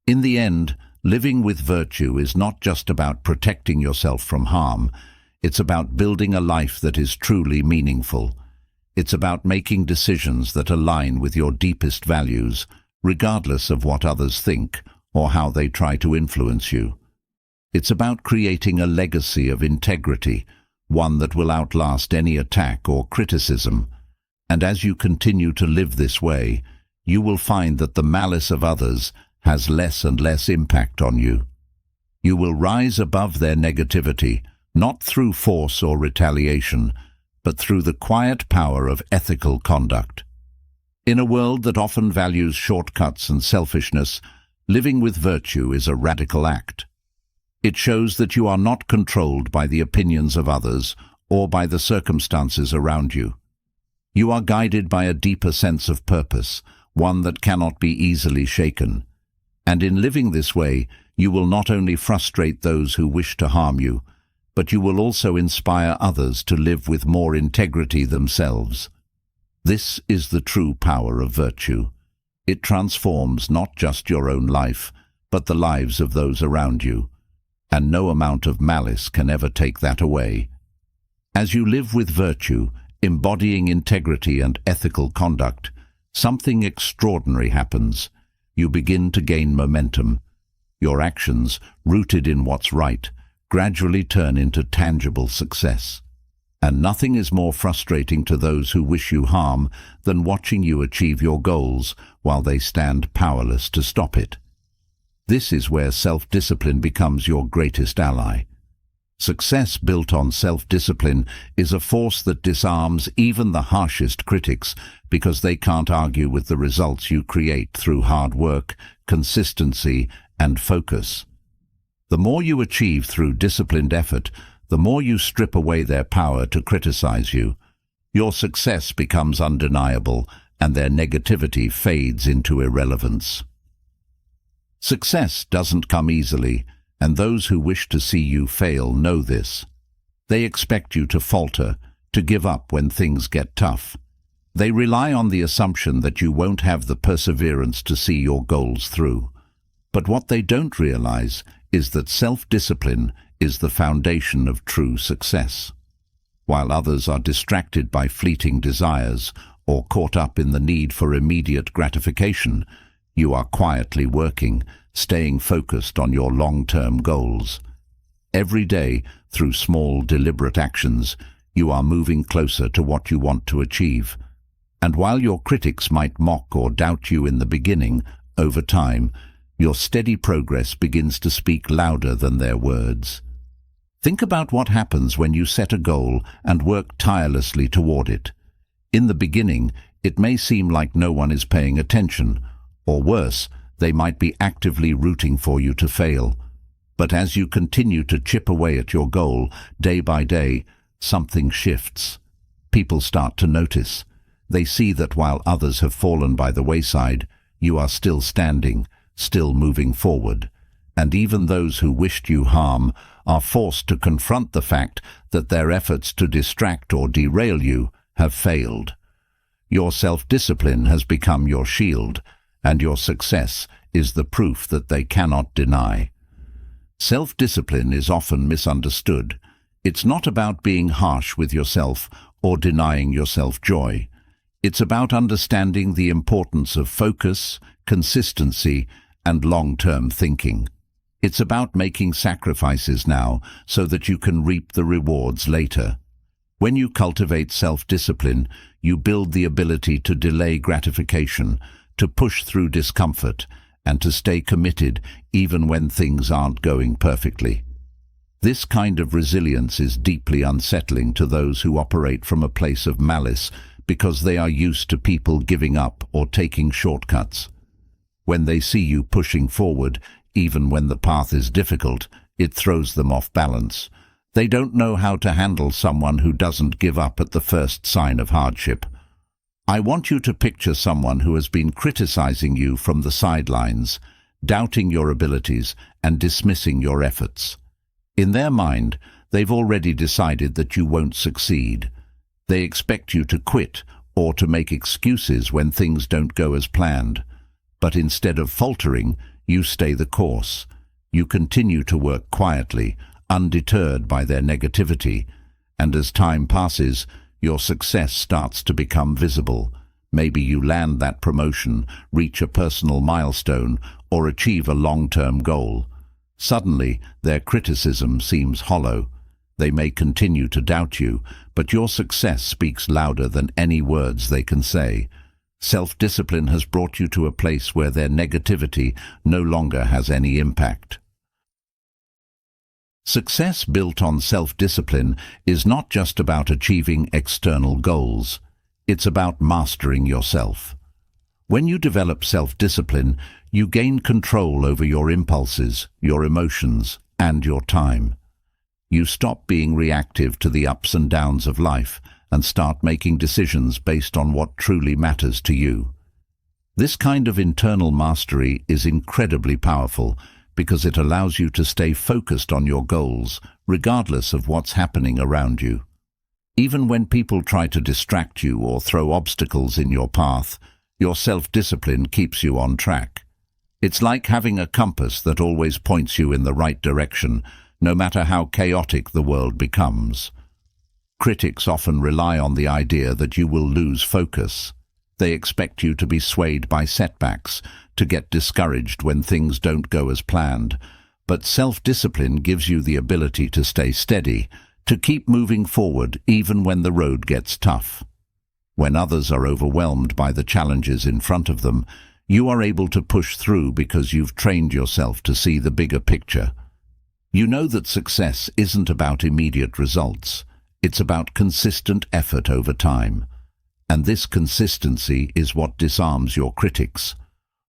In the end, living with virtue is not just about protecting yourself from harm, it's about building a life that is truly meaningful. It's about making decisions that align with your deepest values, regardless of what others think or how they try to influence you. It's about creating a legacy of integrity, one that will outlast any attack or criticism. And as you continue to live this way, you will find that the malice of others has less and less impact on you. You will rise above their negativity, not through force or retaliation, but through the quiet power of ethical conduct. In a world that often values shortcuts and selfishness, living with virtue is a radical act. It shows that you are not controlled by the opinions of others or by the circumstances around you. You are guided by a deeper sense of purpose, one that cannot be easily shaken. And in living this way, you will not only frustrate those who wish to harm you, but you will also inspire others to live with more integrity themselves. This is the true power of virtue. It transforms not just your own life, but the lives of those around you, and no amount of malice can ever take that away. As you live with virtue, embodying integrity and ethical conduct, something extraordinary happens. You begin to gain momentum. Your actions, rooted in what's right, gradually turn into tangible success. And nothing is more frustrating to those who wish you harm than watching you achieve your goals while they stand powerless to stop it. This is where self-discipline becomes your greatest ally. Success built on self-discipline is a force that disarms even the harshest critics because they can't argue with the results you create through hard work, consistency, and focus. The more you achieve through disciplined effort, the more you strip away their power to criticize you. Your success becomes undeniable, and their negativity fades into irrelevance. Success doesn't come easily, and those who wish to see you fail know this. They expect you to falter, to give up when things get tough. They rely on the assumption that you won't have the perseverance to see your goals through. But what they don't realize is that self-discipline is the foundation of true success. While others are distracted by fleeting desires or caught up in the need for immediate gratification, you are quietly working, staying focused on your long-term goals. Every day, through small, deliberate actions, you are moving closer to what you want to achieve. And while your critics might mock or doubt you in the beginning, over time, your steady progress begins to speak louder than their words. Think about what happens when you set a goal and work tirelessly toward it. In the beginning, it may seem like no one is paying attention, or worse, they might be actively rooting for you to fail. But as you continue to chip away at your goal, day by day, something shifts. People start to notice. They see that while others have fallen by the wayside, you are still standing, still moving forward. And even those who wished you harm are forced to confront the fact that their efforts to distract or derail you have failed. Your self-discipline has become your shield, and your success is the proof that they cannot deny. Self-discipline is often misunderstood. It's not about being harsh with yourself or denying yourself joy. It's about understanding the importance of focus, consistency, and long-term thinking. It's about making sacrifices now so that you can reap the rewards later. When you cultivate self-discipline, you build the ability to delay gratification, to push through discomfort, and to stay committed even when things aren't going perfectly. This kind of resilience is deeply unsettling to those who operate from a place of malice because they are used to people giving up or taking shortcuts. When they see you pushing forward, even when the path is difficult, it throws them off balance. They don't know how to handle someone who doesn't give up at the first sign of hardship. I want you to picture someone who has been criticizing you from the sidelines, doubting your abilities and dismissing your efforts. In their mind, they've already decided that you won't succeed. They expect you to quit or to make excuses when things don't go as planned. But instead of faltering, you stay the course. You continue to work quietly, undeterred by their negativity, and as time passes, your success starts to become visible. Maybe you land that promotion, reach a personal milestone, or achieve a long-term goal. Suddenly, their criticism seems hollow. They may continue to doubt you, but your success speaks louder than any words they can say. Self-discipline has brought you to a place where their negativity no longer has any impact. Success built on self-discipline is not just about achieving external goals. It's about mastering yourself. When you develop self-discipline, you gain control over your impulses, your emotions, and your time. You stop being reactive to the ups and downs of life and start making decisions based on what truly matters to you. This kind of internal mastery is incredibly powerful because it allows you to stay focused on your goals, regardless of what's happening around you. Even when people try to distract you or throw obstacles in your path, your self-discipline keeps you on track. It's like having a compass that always points you in the right direction, no matter how chaotic the world becomes. Critics often rely on the idea that you will lose focus. They expect you to be swayed by setbacks, to get discouraged when things don't go as planned. But self-discipline gives you the ability to stay steady, to keep moving forward even when the road gets tough. When others are overwhelmed by the challenges in front of them, you are able to push through because you've trained yourself to see the bigger picture. You know that success isn't about immediate results. It's about consistent effort over time. And this consistency is what disarms your critics.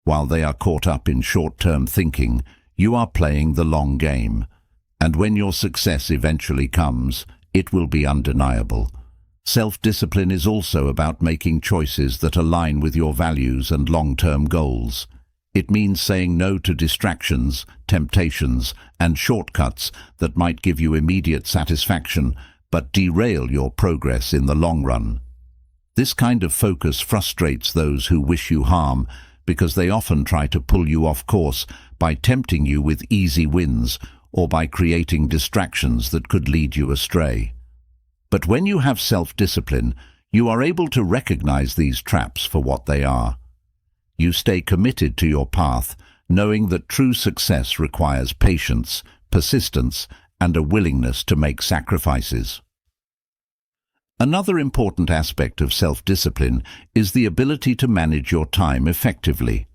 While they are caught up in short-term thinking, you are playing the long game. And when your success eventually comes, it will be undeniable. Self-discipline is also about making choices that align with your values and long-term goals. It means saying no to distractions, temptations, and shortcuts that might give you immediate satisfaction but derail your progress in the long run. This kind of focus frustrates those who wish you harm because they often try to pull you off course by tempting you with easy wins or by creating distractions that could lead you astray. But when you have self-discipline, you are able to recognize these traps for what they are. You stay committed to your path, knowing that true success requires patience, persistence, and a willingness to make sacrifices. Another important aspect of self-discipline is the ability to manage your time effectively.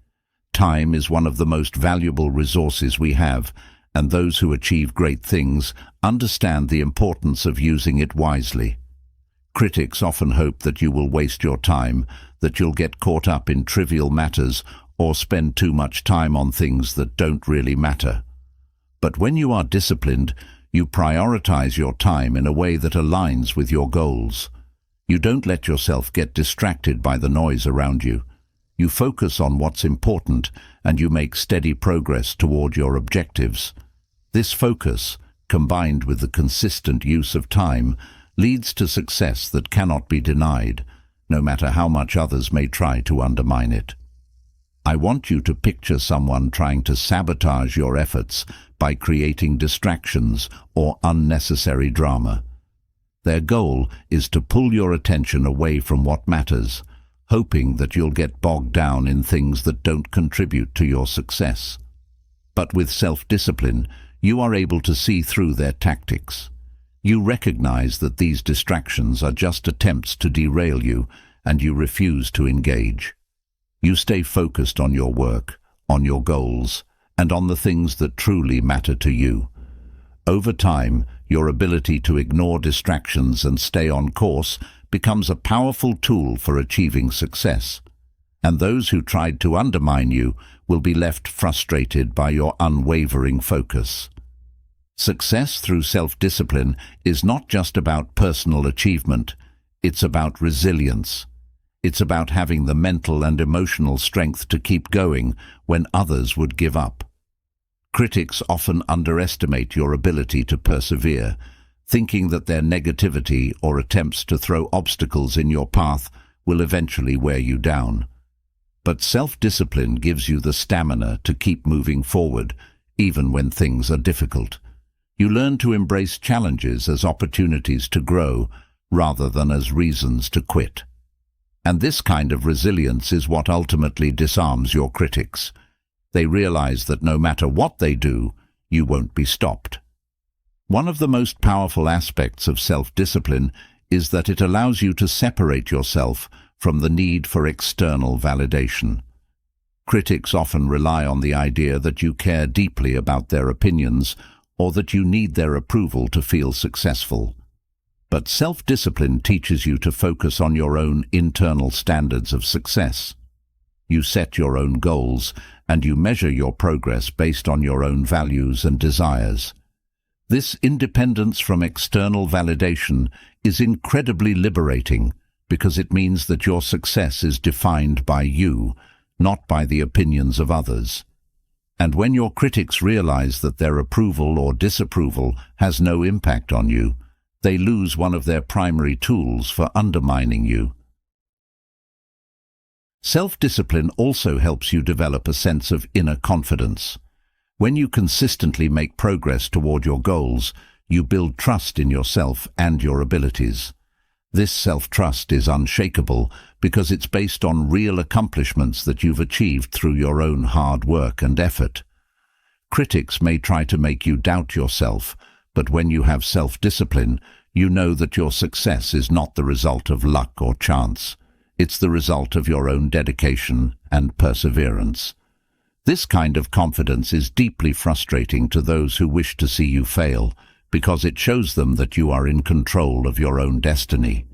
Time is one of the most valuable resources we have, and those who achieve great things understand the importance of using it wisely. Critics often hope that you will waste your time, that you'll get caught up in trivial matters, or spend too much time on things that don't really matter. But when you are disciplined, you prioritize your time in a way that aligns with your goals. You don't let yourself get distracted by the noise around you. You focus on what's important, and you make steady progress toward your objectives. This focus, combined with the consistent use of time, leads to success that cannot be denied, no matter how much others may try to undermine it. I want you to picture someone trying to sabotage your efforts by creating distractions or unnecessary drama. Their goal is to pull your attention away from what matters, hoping that you'll get bogged down in things that don't contribute to your success. But with self-discipline, you are able to see through their tactics. You recognize that these distractions are just attempts to derail you, and you refuse to engage. You stay focused on your work, on your goals, and on the things that truly matter to you. Over time, your ability to ignore distractions and stay on course becomes a powerful tool for achieving success. And those who tried to undermine you will be left frustrated by your unwavering focus. Success through self-discipline is not just about personal achievement, it's about resilience. It's about having the mental and emotional strength to keep going when others would give up. Critics often underestimate your ability to persevere, thinking that their negativity or attempts to throw obstacles in your path will eventually wear you down. But self-discipline gives you the stamina to keep moving forward, even when things are difficult. You learn to embrace challenges as opportunities to grow, rather than as reasons to quit. And this kind of resilience is what ultimately disarms your critics. They realize that no matter what they do, you won't be stopped. One of the most powerful aspects of self-discipline is that it allows you to separate yourself from the need for external validation. Critics often rely on the idea that you care deeply about their opinions or that you need their approval to feel successful. But self-discipline teaches you to focus on your own internal standards of success. You set your own goals, and you measure your progress based on your own values and desires. This independence from external validation is incredibly liberating because it means that your success is defined by you, not by the opinions of others. And when your critics realize that their approval or disapproval has no impact on you, they lose one of their primary tools for undermining you. Self-discipline also helps you develop a sense of inner confidence. When you consistently make progress toward your goals, you build trust in yourself and your abilities. This self-trust is unshakable because it's based on real accomplishments that you've achieved through your own hard work and effort. Critics may try to make you doubt yourself, but when you have self-discipline, you know that your success is not the result of luck or chance. It's the result of your own dedication and perseverance. This kind of confidence is deeply frustrating to those who wish to see you fail, because it shows them that you are in control of your own destiny.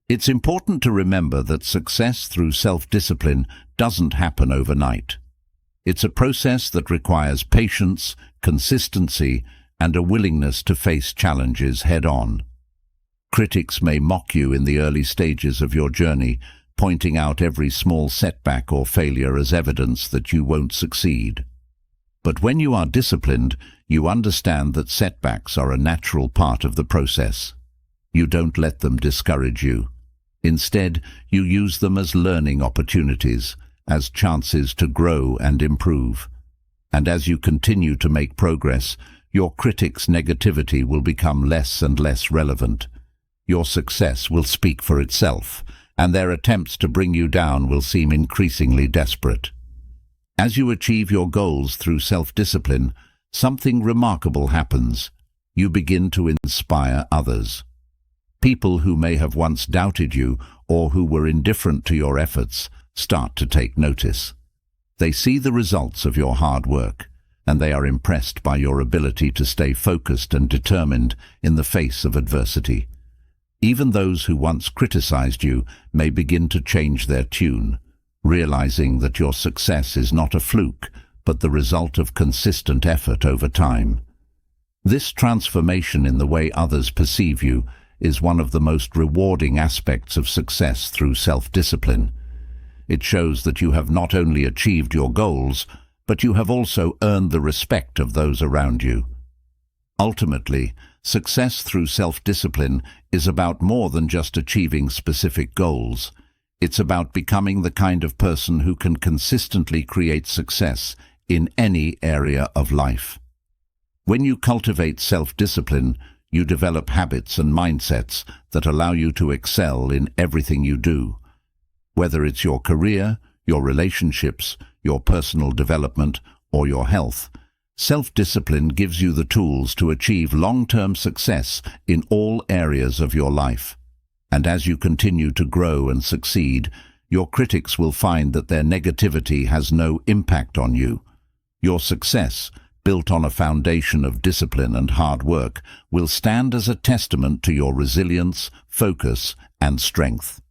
It's important to remember that success through self-discipline doesn't happen overnight. It's a process that requires patience, consistency, and a willingness to face challenges head-on. Critics may mock you in the early stages of your journey, pointing out every small setback or failure as evidence that you won't succeed. But when you are disciplined, you understand that setbacks are a natural part of the process. You don't let them discourage you. Instead, you use them as learning opportunities, as chances to grow and improve. And as you continue to make progress, your critics' negativity will become less and less relevant. Your success will speak for itself, and their attempts to bring you down will seem increasingly desperate. As you achieve your goals through self-discipline, something remarkable happens. You begin to inspire others. People who may have once doubted you or who were indifferent to your efforts start to take notice. They see the results of your hard work, and they are impressed by your ability to stay focused and determined in the face of adversity. Even those who once criticized you may begin to change their tune, realizing that your success is not a fluke, but the result of consistent effort over time. This transformation in the way others perceive you is one of the most rewarding aspects of success through self-discipline. It shows that you have not only achieved your goals, but you have also earned the respect of those around you. Ultimately, success through self-discipline is about more than just achieving specific goals. It's about becoming the kind of person who can consistently create success in any area of life. When you cultivate self-discipline, you develop habits and mindsets that allow you to excel in everything you do. Whether it's your career, your relationships, your personal development, or your health, self-discipline gives you the tools to achieve long-term success in all areas of your life. And as you continue to grow and succeed, your critics will find that their negativity has no impact on you. Your success, built on a foundation of discipline and hard work, will stand as a testament to your resilience, focus, and strength.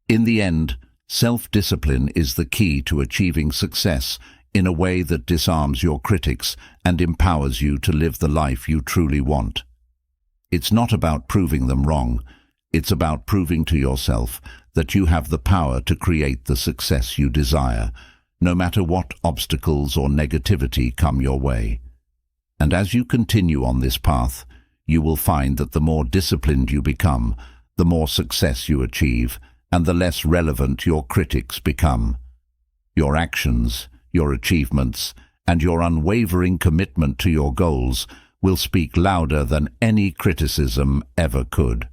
In the end, self-discipline is the key to achieving success in a way that disarms your critics and empowers you to live the life you truly want. It's not about proving them wrong. It's about proving to yourself that you have the power to create the success you desire, no matter what obstacles or negativity come your way. And as you continue on this path, you will find that the more disciplined you become, the more success you achieve, and the less relevant your critics become. Your actions, your achievements, and your unwavering commitment to your goals will speak louder than any criticism ever could.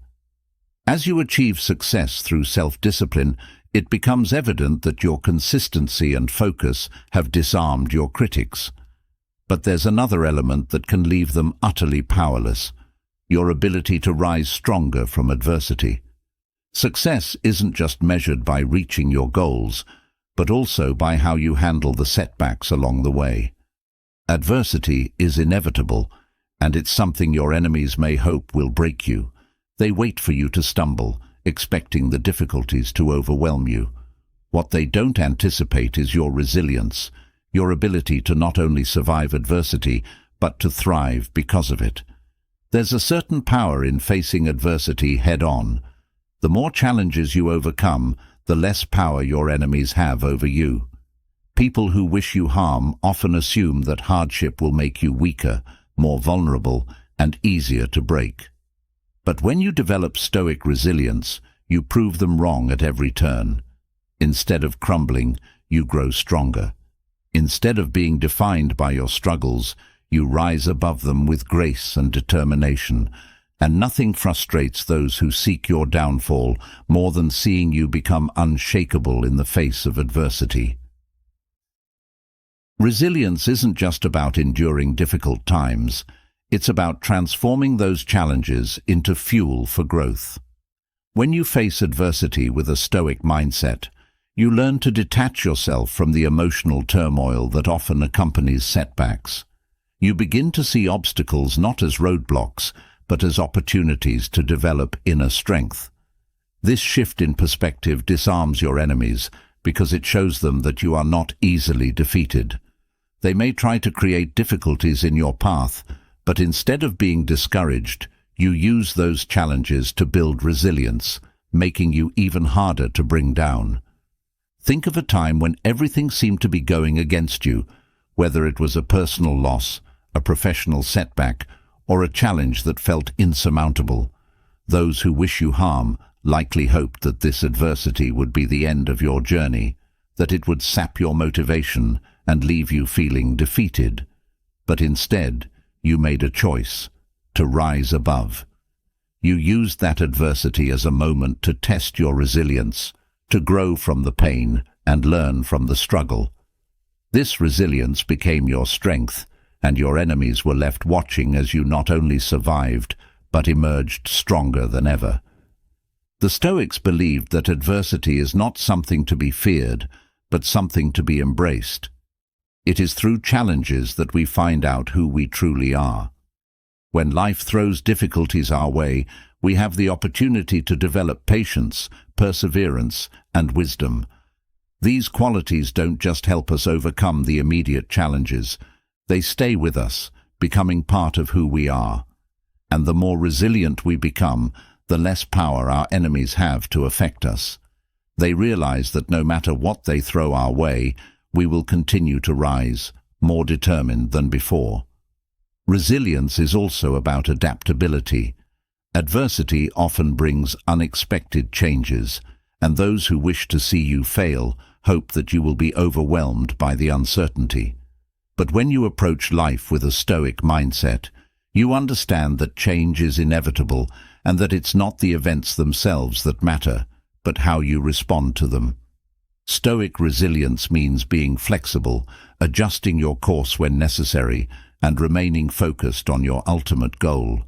As you achieve success through self-discipline, it becomes evident that your consistency and focus have disarmed your critics. But there's another element that can leave them utterly powerless: your ability to rise stronger from adversity. Success isn't just measured by reaching your goals, but also by how you handle the setbacks along the way. Adversity is inevitable, and it's something your enemies may hope will break you. They wait for you to stumble, expecting the difficulties to overwhelm you. What they don't anticipate is your resilience, your ability to not only survive adversity, but to thrive because of it. There's a certain power in facing adversity head-on. The more challenges you overcome, the less power your enemies have over you. People who wish you harm often assume that hardship will make you weaker, more vulnerable, and easier to break. But when you develop Stoic resilience, you prove them wrong at every turn. Instead of crumbling, you grow stronger. Instead of being defined by your struggles, you rise above them with grace and determination. And nothing frustrates those who seek your downfall more than seeing you become unshakable in the face of adversity. Resilience isn't just about enduring difficult times. It's about transforming those challenges into fuel for growth. When you face adversity with a Stoic mindset, you learn to detach yourself from the emotional turmoil that often accompanies setbacks. You begin to see obstacles not as roadblocks, but as opportunities to develop inner strength. This shift in perspective disarms your enemies because it shows them that you are not easily defeated. They may try to create difficulties in your path, but instead of being discouraged, you use those challenges to build resilience, making you even harder to bring down. Think of a time when everything seemed to be going against you, whether it was a personal loss, a professional setback, or a challenge that felt insurmountable. Those who wish you harm likely hoped that this adversity would be the end of your journey, that it would sap your motivation and leave you feeling defeated. But instead, you made a choice to rise above. You used that adversity as a moment to test your resilience, to grow from the pain and learn from the struggle. This resilience became your strength, and your enemies were left watching as you not only survived, but emerged stronger than ever. The Stoics believed that adversity is not something to be feared, but something to be embraced. It is through challenges that we find out who we truly are. When life throws difficulties our way, we have the opportunity to develop patience, perseverance, and wisdom. These qualities don't just help us overcome the immediate challenges. They stay with us, becoming part of who we are. And the more resilient we become, the less power our enemies have to affect us. They realize that no matter what they throw our way, we will continue to rise, more determined than before. Resilience is also about adaptability. Adversity often brings unexpected changes, and those who wish to see you fail hope that you will be overwhelmed by the uncertainty. But when you approach life with a Stoic mindset, you understand that change is inevitable and that it's not the events themselves that matter, but how you respond to them. Stoic resilience means being flexible, adjusting your course when necessary, and remaining focused on your ultimate goal.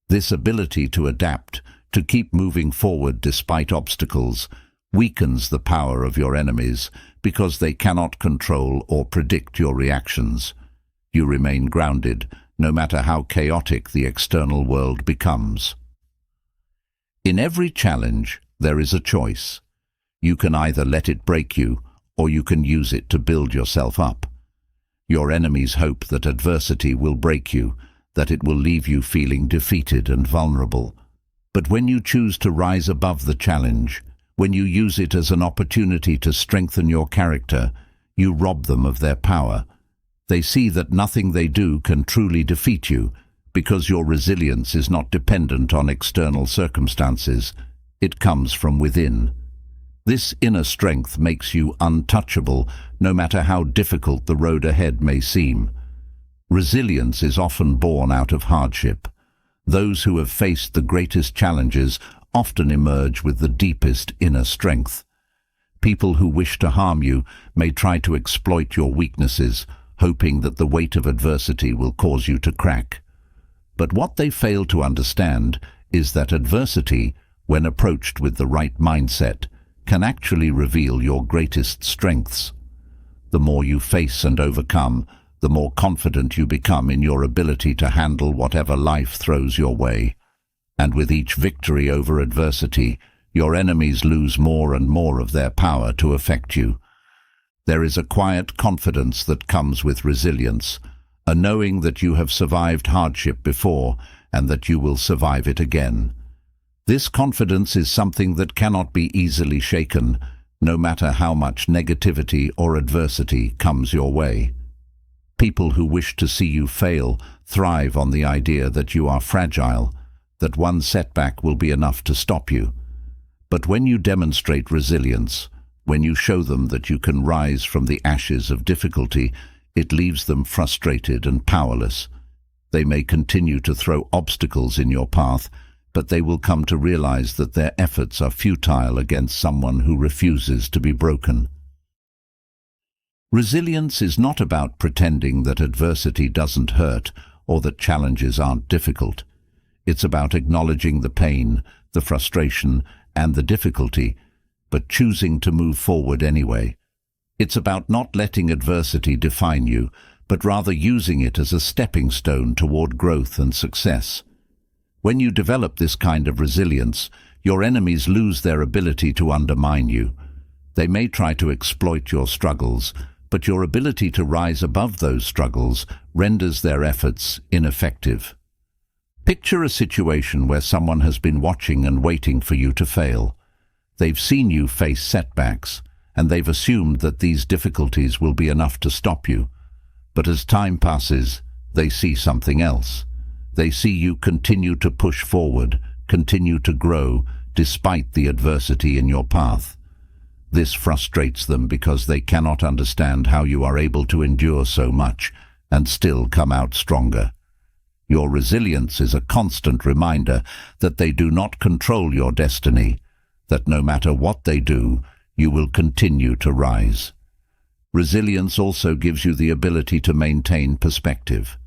This ability to adapt, to keep moving forward despite obstacles, weakens the power of your enemies because they cannot control or predict your reactions. You remain grounded, no matter how chaotic the external world becomes. In every challenge, there is a choice. You can either let it break you, or you can use it to build yourself up. Your enemies hope that adversity will break you, that it will leave you feeling defeated and vulnerable. But when you choose to rise above the challenge, when you use it as an opportunity to strengthen your character, you rob them of their power. They see that nothing they do can truly defeat you, because your resilience is not dependent on external circumstances. It comes from within. This inner strength makes you untouchable, no matter how difficult the road ahead may seem. Resilience is often born out of hardship. Those who have faced the greatest challenges often emerge with the deepest inner strength. People who wish to harm you may try to exploit your weaknesses, hoping that the weight of adversity will cause you to crack. But what they fail to understand is that adversity, when approached with the right mindset, can actually reveal your greatest strengths. The more you face and overcome, the more confident you become in your ability to handle whatever life throws your way. And with each victory over adversity, your enemies lose more and more of their power to affect you. There is a quiet confidence that comes with resilience, a knowing that you have survived hardship before and that you will survive it again. This confidence is something that cannot be easily shaken, no matter how much negativity or adversity comes your way. People who wish to see you fail thrive on the idea that you are fragile, that one setback will be enough to stop you. But when you demonstrate resilience, when you show them that you can rise from the ashes of difficulty, it leaves them frustrated and powerless. They may continue to throw obstacles in your path, but they will come to realize that their efforts are futile against someone who refuses to be broken. Resilience is not about pretending that adversity doesn't hurt or that challenges aren't difficult. It's about acknowledging the pain, the frustration, and the difficulty, but choosing to move forward anyway. It's about not letting adversity define you, but rather using it as a stepping stone toward growth and success. When you develop this kind of resilience, your enemies lose their ability to undermine you. They may try to exploit your struggles, but your ability to rise above those struggles renders their efforts ineffective. Picture a situation where someone has been watching and waiting for you to fail. They've seen you face setbacks, and they've assumed that these difficulties will be enough to stop you. But as time passes, they see something else. They see you continue to push forward, continue to grow, despite the adversity in your path. This frustrates them because they cannot understand how you are able to endure so much and still come out stronger. Your resilience is a constant reminder that they do not control your destiny, that no matter what they do, you will continue to rise. Resilience also gives you the ability to maintain perspective.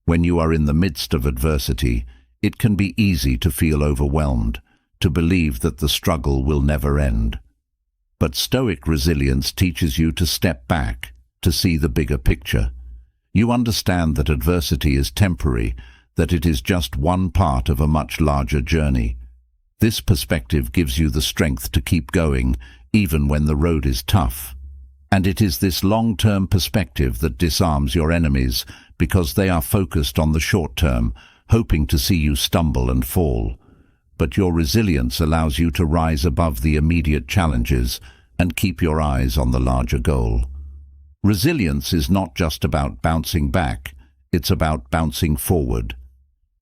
When you are in the midst of adversity, it can be easy to feel overwhelmed, to believe that the struggle will never end. But Stoic resilience teaches you to step back, to see the bigger picture. You understand that adversity is temporary, that it is just one part of a much larger journey. This perspective gives you the strength to keep going, even when the road is tough. And it is this long-term perspective that disarms your enemies, because they are focused on the short term, hoping to see you stumble and fall. But your resilience allows you to rise above the immediate challenges and keep your eyes on the larger goal. Resilience is not just about bouncing back, it's about bouncing forward.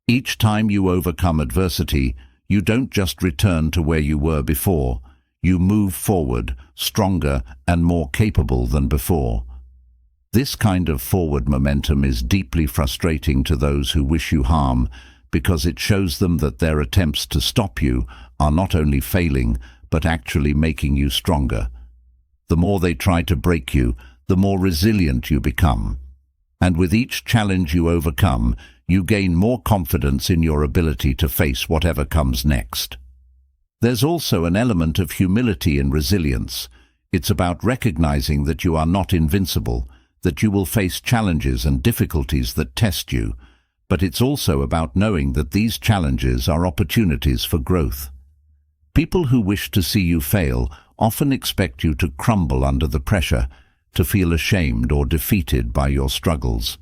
Each time you overcome adversity, you don't just return to where you were before. You move forward, stronger and more capable than before. This kind of forward momentum is deeply frustrating to those who wish you harm, because it shows them that their attempts to stop you are not only failing, but actually making you stronger. The more they try to break you, the more resilient you become. And with each challenge you overcome, you gain more confidence in your ability to face whatever comes next. There's also an element of humility in resilience. It's about recognizing that you are not invincible, that you will face challenges and difficulties that test you, but it's also about knowing that these challenges are opportunities for growth. People who wish to see you fail often expect you to crumble under the pressure, to feel ashamed or defeated by your struggles.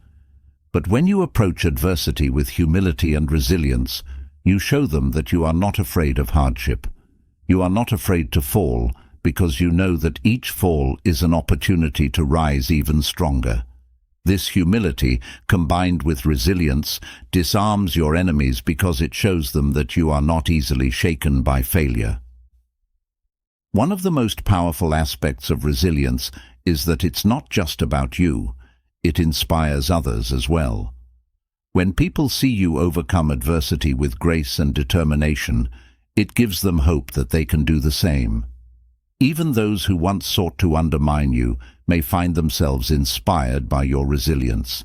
But when you approach adversity with humility and resilience, you show them that you are not afraid of hardship. You are not afraid to fall, because you know that each fall is an opportunity to rise even stronger. This humility, combined with resilience, disarms your enemies because it shows them that you are not easily shaken by failure. One of the most powerful aspects of resilience is that it's not just about you. It inspires others as well. When people see you overcome adversity with grace and determination, it gives them hope that they can do the same. Even those who once sought to undermine you may find themselves inspired by your resilience.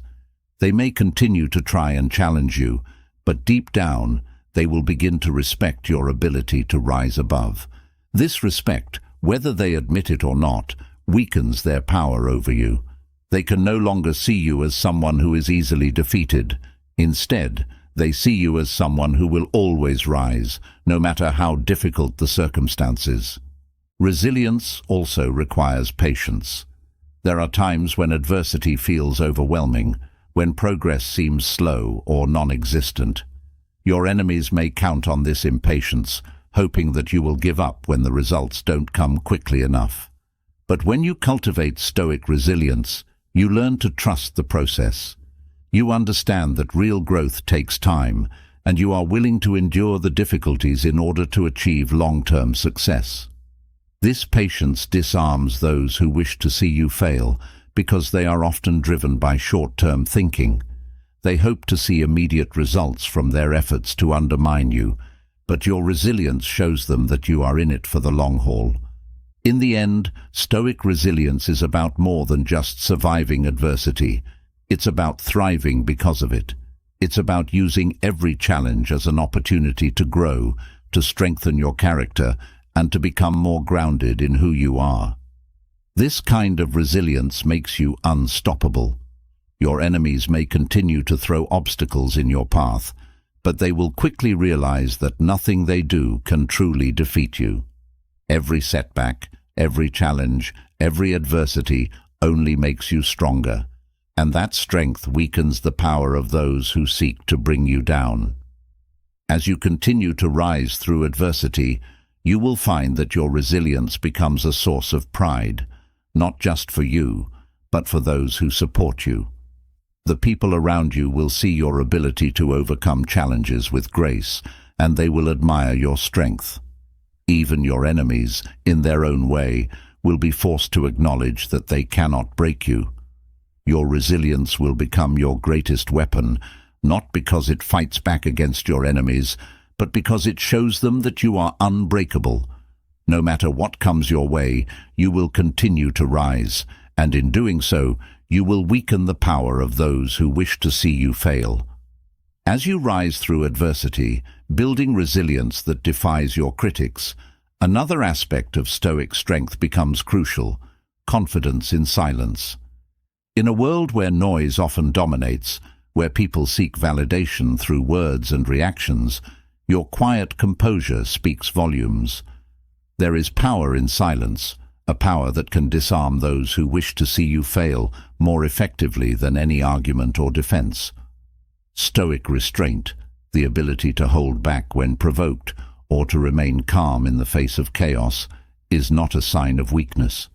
They may continue to try and challenge you, but deep down, they will begin to respect your ability to rise above. This respect, whether they admit it or not, weakens their power over you. They can no longer see you as someone who is easily defeated. Instead, they see you as someone who will always rise, no matter how difficult the circumstances. Resilience also requires patience. There are times when adversity feels overwhelming, when progress seems slow or non-existent. Your enemies may count on this impatience, hoping that you will give up when the results don't come quickly enough. But when you cultivate Stoic resilience, you learn to trust the process. You understand that real growth takes time, and you are willing to endure the difficulties in order to achieve long-term success. This patience disarms those who wish to see you fail, because they are often driven by short-term thinking. They hope to see immediate results from their efforts to undermine you, but your resilience shows them that you are in it for the long haul. In the end, Stoic resilience is about more than just surviving adversity. It's about thriving because of it. It's about using every challenge as an opportunity to grow, to strengthen your character, and to become more grounded in who you are. This kind of resilience makes you unstoppable. Your enemies may continue to throw obstacles in your path, but they will quickly realize that nothing they do can truly defeat you. Every setback, every challenge, every adversity only makes you stronger, and that strength weakens the power of those who seek to bring you down. As you continue to rise through adversity, you will find that your resilience becomes a source of pride, not just for you, but for those who support you. The people around you will see your ability to overcome challenges with grace, and they will admire your strength. Even your enemies, in their own way, will be forced to acknowledge that they cannot break you. Your resilience will become your greatest weapon, not because it fights back against your enemies, but because it shows them that you are unbreakable. No matter what comes your way, you will continue to rise, and in doing so, you will weaken the power of those who wish to see you fail. As you rise through adversity, building resilience that defies your critics, another aspect of Stoic strength becomes crucial: confidence in silence. In a world where noise often dominates, where people seek validation through words and reactions, your quiet composure speaks volumes. There is power in silence, a power that can disarm those who wish to see you fail more effectively than any argument or defense. Stoic restraint, the ability to hold back when provoked or to remain calm in the face of chaos, is not a sign of weakness.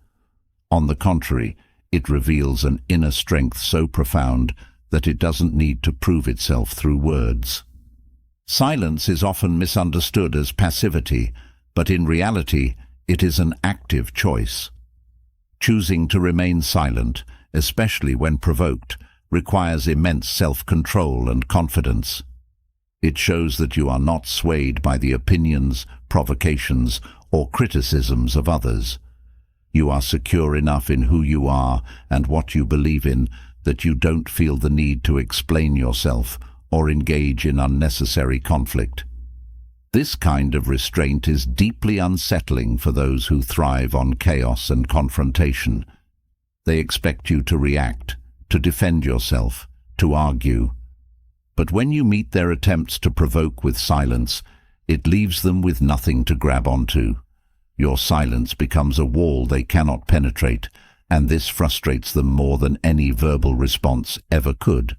On the contrary, it reveals an inner strength so profound that it doesn't need to prove itself through words. Silence is often misunderstood as passivity, but in reality, it is an active choice. Choosing to remain silent, especially when provoked, requires immense self-control and confidence. It shows that you are not swayed by the opinions, provocations, or criticisms of others. You are secure enough in who you are and what you believe in that you don't feel the need to explain yourself or engage in unnecessary conflict. This kind of restraint is deeply unsettling for those who thrive on chaos and confrontation. They expect you to react, to defend yourself, to argue. But when you meet their attempts to provoke with silence, it leaves them with nothing to grab onto. Your silence becomes a wall they cannot penetrate, and this frustrates them more than any verbal response ever could.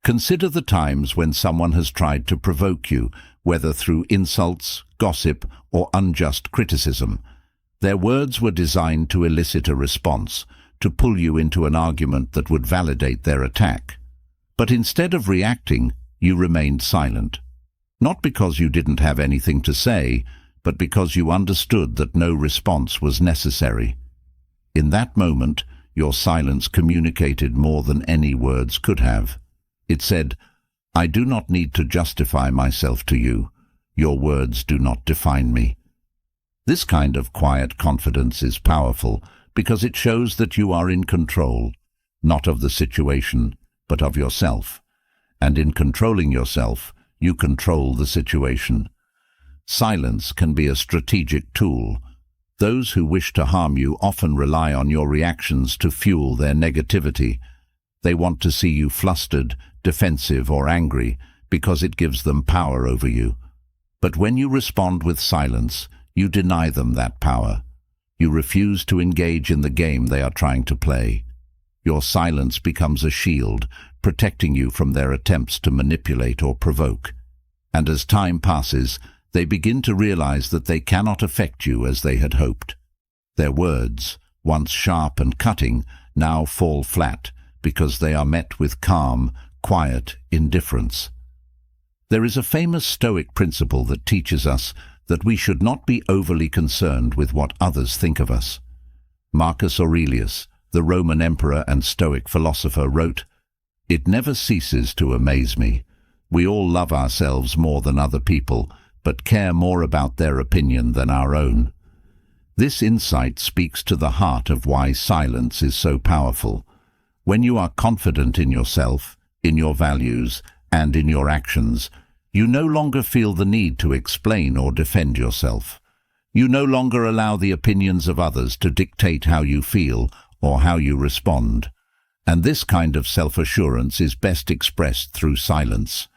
Consider the times when someone has tried to provoke you, whether through insults, gossip, or unjust criticism. Their words were designed to elicit a response, to pull you into an argument that would validate their attack. But instead of reacting, you remained silent. Not because you didn't have anything to say, but because you understood that no response was necessary. In that moment, your silence communicated more than any words could have. It said, "I do not need to justify myself to you. Your words do not define me." This kind of quiet confidence is powerful because it shows that you are in control, not of the situation, but of yourself. And in controlling yourself, you control the situation. Silence can be a strategic tool. Those who wish to harm you often rely on your reactions to fuel their negativity. They want to see you flustered, defensive, or angry because it gives them power over you. But when you respond with silence, you deny them that power. You refuse to engage in the game they are trying to play. Your silence becomes a shield, protecting you from their attempts to manipulate or provoke. And as time passes, they begin to realize that they cannot affect you as they had hoped. Their words, once sharp and cutting, now fall flat because they are met with calm, quiet indifference. There is a famous Stoic principle that teaches us that we should not be overly concerned with what others think of us. Marcus Aurelius, the Roman emperor and Stoic philosopher, wrote, "It never ceases to amaze me. We all love ourselves more than other people, but care more about their opinion than our own." This insight speaks to the heart of why silence is so powerful. When you are confident in yourself, in your values, and in your actions, you no longer feel the need to explain or defend yourself. You no longer allow the opinions of others to dictate how you feel or how you respond. And this kind of self-assurance is best expressed through silence.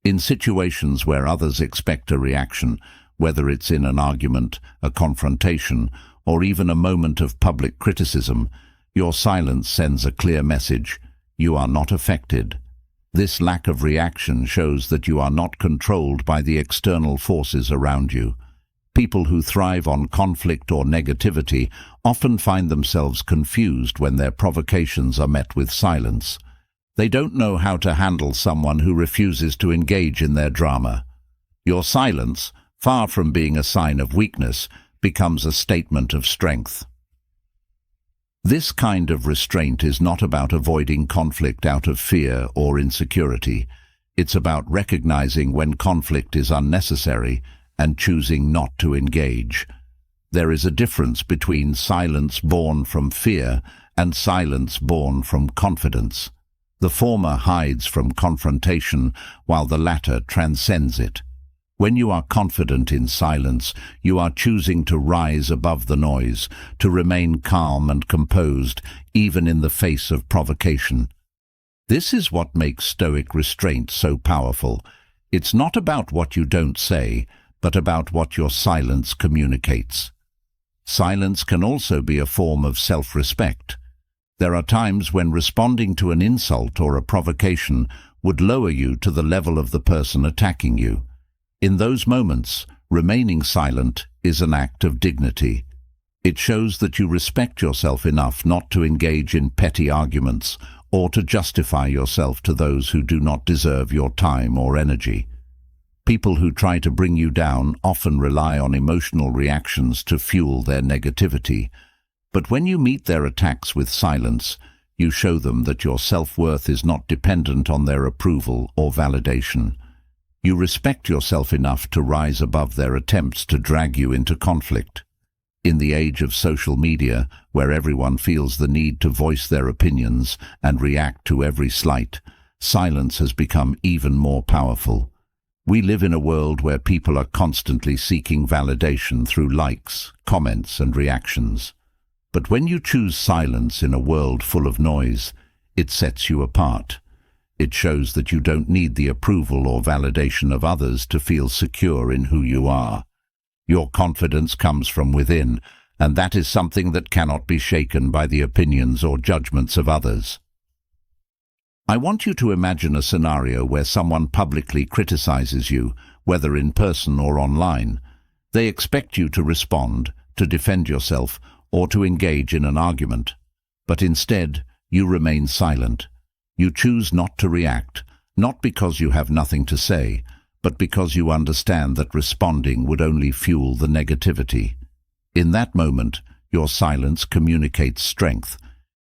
In situations where others expect a reaction, whether it's in an argument, a confrontation, or even a moment of public criticism, your silence sends a clear message: you are not affected. This lack of reaction shows that you are not controlled by the external forces around you. People who thrive on conflict or negativity often find themselves confused when their provocations are met with silence. They don't know how to handle someone who refuses to engage in their drama. Your silence, far from being a sign of weakness, becomes a statement of strength. This kind of restraint is not about avoiding conflict out of fear or insecurity. It's about recognizing when conflict is unnecessary and choosing not to engage. There is a difference between silence born from fear and silence born from confidence. The former hides from confrontation, while the latter transcends it. When you are confident in silence, you are choosing to rise above the noise, to remain calm and composed, even in the face of provocation. This is what makes Stoic restraint so powerful. It's not about what you don't say, but about what your silence communicates. Silence can also be a form of self-respect. There are times when responding to an insult or a provocation would lower you to the level of the person attacking you. In those moments, remaining silent is an act of dignity. It shows that you respect yourself enough not to engage in petty arguments or to justify yourself to those who do not deserve your time or energy. People who try to bring you down often rely on emotional reactions to fuel their negativity. But when you meet their attacks with silence, you show them that your self-worth is not dependent on their approval or validation. You respect yourself enough to rise above their attempts to drag you into conflict. In the age of social media, where everyone feels the need to voice their opinions and react to every slight, silence has become even more powerful. We live in a world where people are constantly seeking validation through likes, comments, and reactions. But when you choose silence in a world full of noise, it sets you apart. It shows that you don't need the approval or validation of others to feel secure in who you are. Your confidence comes from within, and that is something that cannot be shaken by the opinions or judgments of others. I want you to imagine a scenario where someone publicly criticizes you, whether in person or online. They expect you to respond, to defend yourself, or to engage in an argument. But instead, you remain silent. You choose not to react, not because you have nothing to say, but because you understand that responding would only fuel the negativity. In that moment, your silence communicates strength.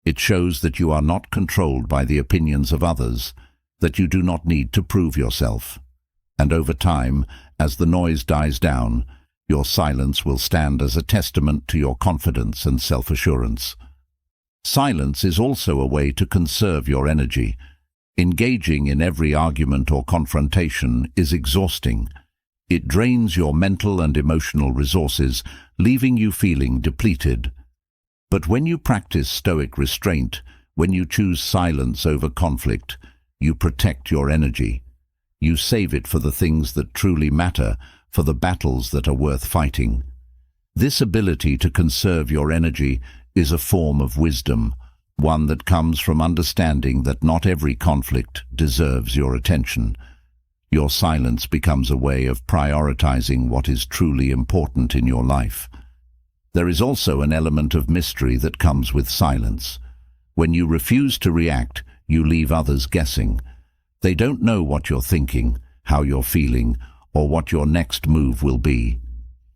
It shows that you are not controlled by the opinions of others, that you do not need to prove yourself. And over time, as the noise dies down, your silence will stand as a testament to your confidence and self-assurance. Silence is also a way to conserve your energy. Engaging in every argument or confrontation is exhausting. It drains your mental and emotional resources, leaving you feeling depleted. But when you practice Stoic restraint, when you choose silence over conflict, you protect your energy. You save it for the things that truly matter, for the battles that are worth fighting. This ability to conserve your energy is a form of wisdom, one that comes from understanding that not every conflict deserves your attention. Your silence becomes a way of prioritizing what is truly important in your life. There is also an element of mystery that comes with silence. When you refuse to react, you leave others guessing. They don't know what you're thinking, how you're feeling, or what your next move will be.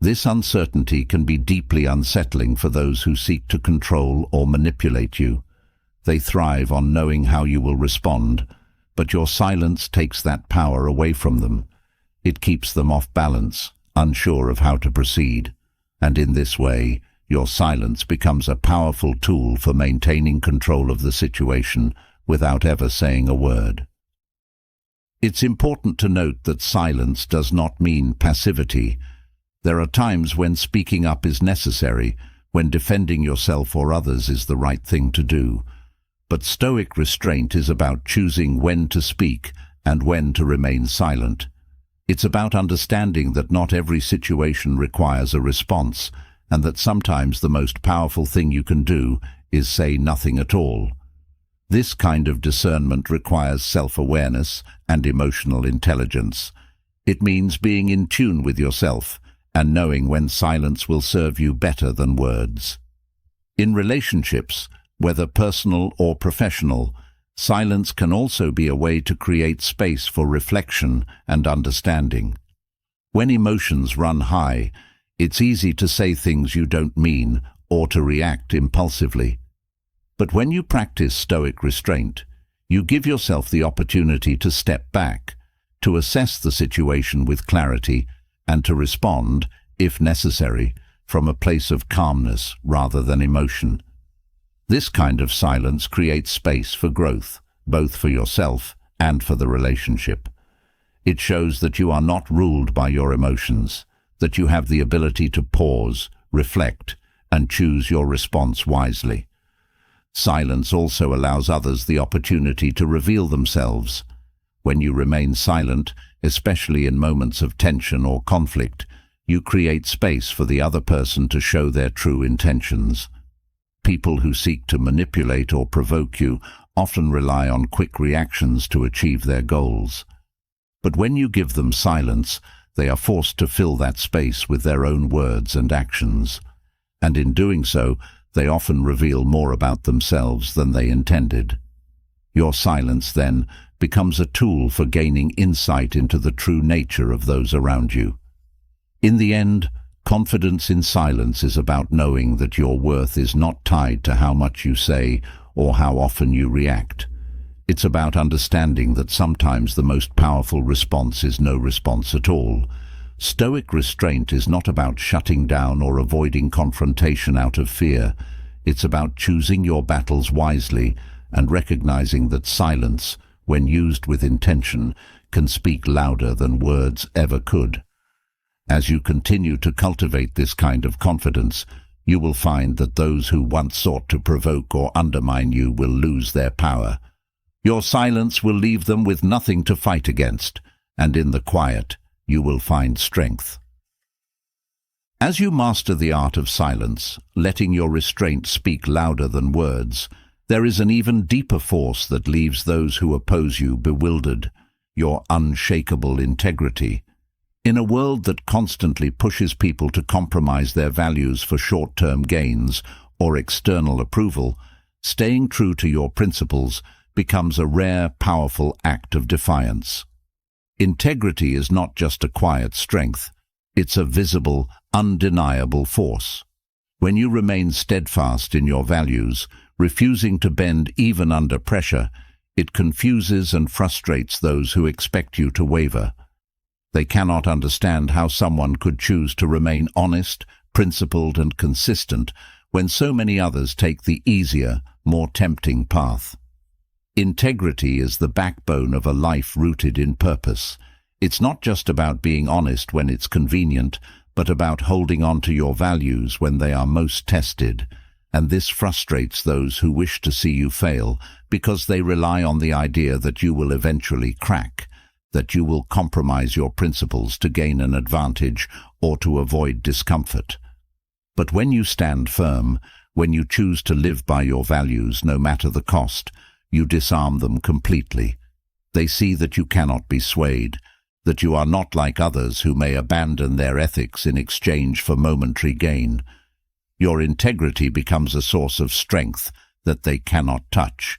This uncertainty can be deeply unsettling for those who seek to control or manipulate you. They thrive on knowing how you will respond, but your silence takes that power away from them. It keeps them off balance, unsure of how to proceed. And in this way, your silence becomes a powerful tool for maintaining control of the situation without ever saying a word. It's important to note that silence does not mean passivity. There are times when speaking up is necessary, when defending yourself or others is the right thing to do. But Stoic restraint is about choosing when to speak and when to remain silent. It's about understanding that not every situation requires a response, and that sometimes the most powerful thing you can do is say nothing at all. This kind of discernment requires self-awareness and emotional intelligence. It means being in tune with yourself and knowing when silence will serve you better than words. In relationships, whether personal or professional, silence can also be a way to create space for reflection and understanding. When emotions run high, it's easy to say things you don't mean or to react impulsively. But when you practice Stoic restraint, you give yourself the opportunity to step back, to assess the situation with clarity, and to respond, if necessary, from a place of calmness rather than emotion. This kind of silence creates space for growth, both for yourself and for the relationship. It shows that you are not ruled by your emotions, that you have the ability to pause, reflect, and choose your response wisely. Silence also allows others the opportunity to reveal themselves. When you remain silent, especially in moments of tension or conflict, you create space for the other person to show their true intentions. People who seek to manipulate or provoke you often rely on quick reactions to achieve their goals. But when you give them silence, they are forced to fill that space with their own words and actions. And in doing so, they often reveal more about themselves than they intended. Your silence, then, becomes a tool for gaining insight into the true nature of those around you. In the end, confidence in silence is about knowing that your worth is not tied to how much you say or how often you react. It's about understanding that sometimes the most powerful response is no response at all. Stoic restraint is not about shutting down or avoiding confrontation out of fear. It's about choosing your battles wisely and recognizing that silence, when used with intention, can speak louder than words ever could. As you continue to cultivate this kind of confidence, you will find that those who once sought to provoke or undermine you will lose their power. Your silence will leave them with nothing to fight against, and in the quiet, you will find strength. As you master the art of silence, letting your restraint speak louder than words, there is an even deeper force that leaves those who oppose you bewildered: your unshakable integrity. In a world that constantly pushes people to compromise their values for short-term gains or external approval, staying true to your principles becomes a rare, powerful act of defiance. Integrity is not just a quiet strength, it's a visible, undeniable force. When you remain steadfast in your values, refusing to bend even under pressure, it confuses and frustrates those who expect you to waver. They cannot understand how someone could choose to remain honest, principled, and consistent when so many others take the easier, more tempting path. Integrity is the backbone of a life rooted in purpose. It's not just about being honest when it's convenient, but about holding on to your values when they are most tested. And this frustrates those who wish to see you fail because they rely on the idea that you will eventually crack, that you will compromise your principles to gain an advantage or to avoid discomfort. But when you stand firm, when you choose to live by your values no matter the cost, you disarm them completely. They see that you cannot be swayed, that you are not like others who may abandon their ethics in exchange for momentary gain. Your integrity becomes a source of strength that they cannot touch.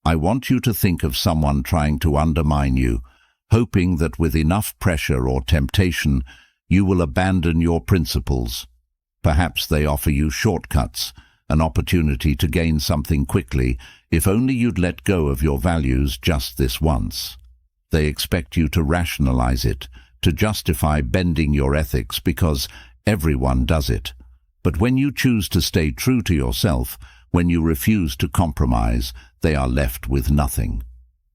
I want you to think of someone trying to undermine you, hoping that with enough pressure or temptation, you will abandon your principles. Perhaps they offer you shortcuts, an opportunity to gain something quickly, if only you'd let go of your values just this once. They expect you to rationalize it, to justify bending your ethics because everyone does it. But when you choose to stay true to yourself, when you refuse to compromise, they are left with nothing.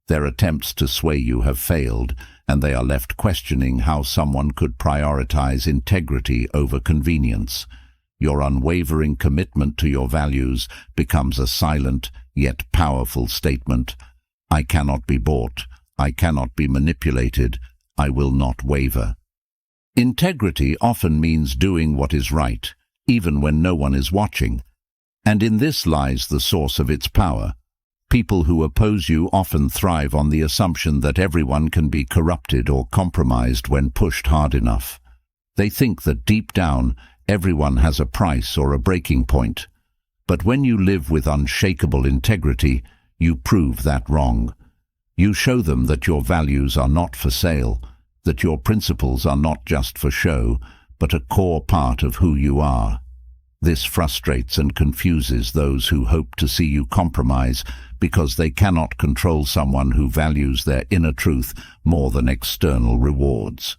Their attempts to sway you have failed, and they are left questioning how someone could prioritize integrity over convenience. Your unwavering commitment to your values becomes a silent yet powerful statement. I cannot be bought. I cannot be manipulated. I will not waver. Integrity often means doing what is right, even when no one is watching. And in this lies the source of its power. People who oppose you often thrive on the assumption that everyone can be corrupted or compromised when pushed hard enough. They think that deep down, everyone has a price or a breaking point. But when you live with unshakable integrity, you prove that wrong. You show them that your values are not for sale, that your principles are not just for show, but a core part of who you are. This frustrates and confuses those who hope to see you compromise because they cannot control someone who values their inner truth more than external rewards.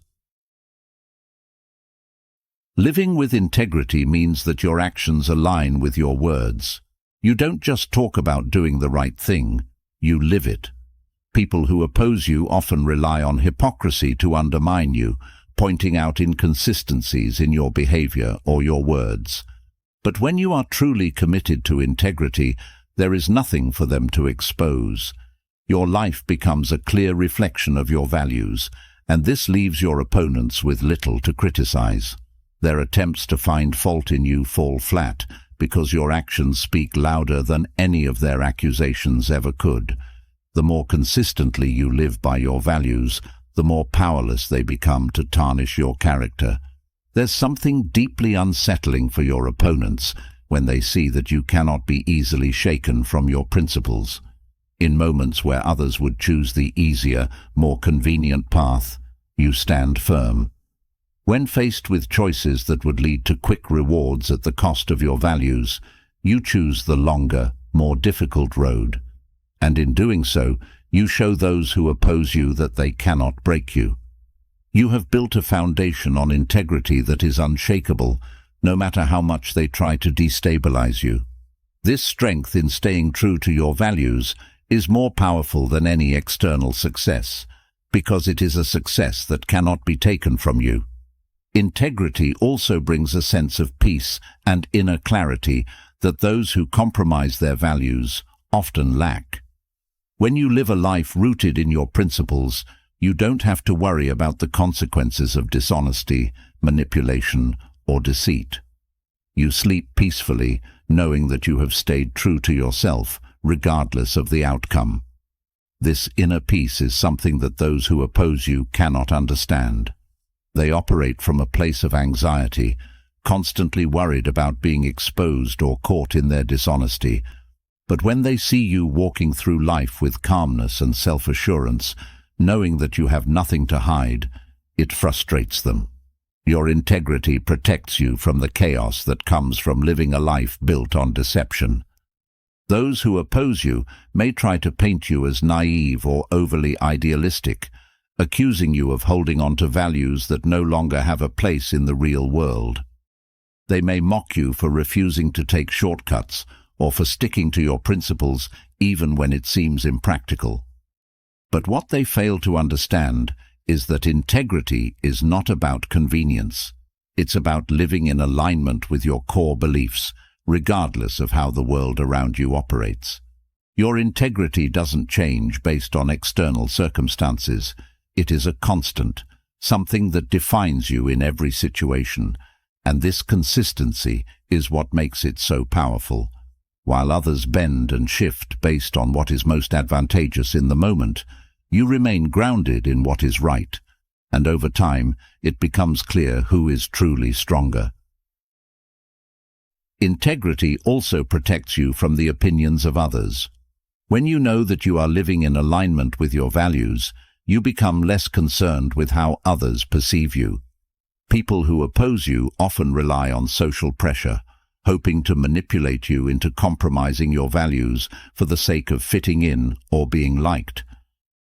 Living with integrity means that your actions align with your words. You don't just talk about doing the right thing, you live it. People who oppose you often rely on hypocrisy to undermine you, pointing out inconsistencies in your behavior or your words. But when you are truly committed to integrity, there is nothing for them to expose. Your life becomes a clear reflection of your values, and this leaves your opponents with little to criticize. Their attempts to find fault in you fall flat because your actions speak louder than any of their accusations ever could. The more consistently you live by your values, the more powerless they become to tarnish your character. There's something deeply unsettling for your opponents when they see that you cannot be easily shaken from your principles. In moments where others would choose the easier, more convenient path, you stand firm. When faced with choices that would lead to quick rewards at the cost of your values, you choose the longer, more difficult road. And in doing so, you show those who oppose you that they cannot break you. You have built a foundation on integrity that is unshakable, no matter how much they try to destabilize you. This strength in staying true to your values is more powerful than any external success, because it is a success that cannot be taken from you. Integrity also brings a sense of peace and inner clarity that those who compromise their values often lack. When you live a life rooted in your principles, you don't have to worry about the consequences of dishonesty, manipulation, or deceit. You sleep peacefully, knowing that you have stayed true to yourself, regardless of the outcome. This inner peace is something that those who oppose you cannot understand. They operate from a place of anxiety, constantly worried about being exposed or caught in their dishonesty. But when they see you walking through life with calmness and self-assurance, knowing that you have nothing to hide, it frustrates them. Your integrity protects you from the chaos that comes from living a life built on deception. Those who oppose you may try to paint you as naive or overly idealistic, accusing you of holding on to values that no longer have a place in the real world. They may mock you for refusing to take shortcuts or for sticking to your principles even when it seems impractical. But what they fail to understand is that integrity is not about convenience. It's about living in alignment with your core beliefs, regardless of how the world around you operates. Your integrity doesn't change based on external circumstances. It is a constant, something that defines you in every situation, and this consistency is what makes it so powerful. While others bend and shift based on what is most advantageous in the moment, you remain grounded in what is right, and over time it becomes clear who is truly stronger. Integrity also protects you from the opinions of others. When you know that you are living in alignment with your values, you become less concerned with how others perceive you. People who oppose you often rely on social pressure, hoping to manipulate you into compromising your values for the sake of fitting in or being liked.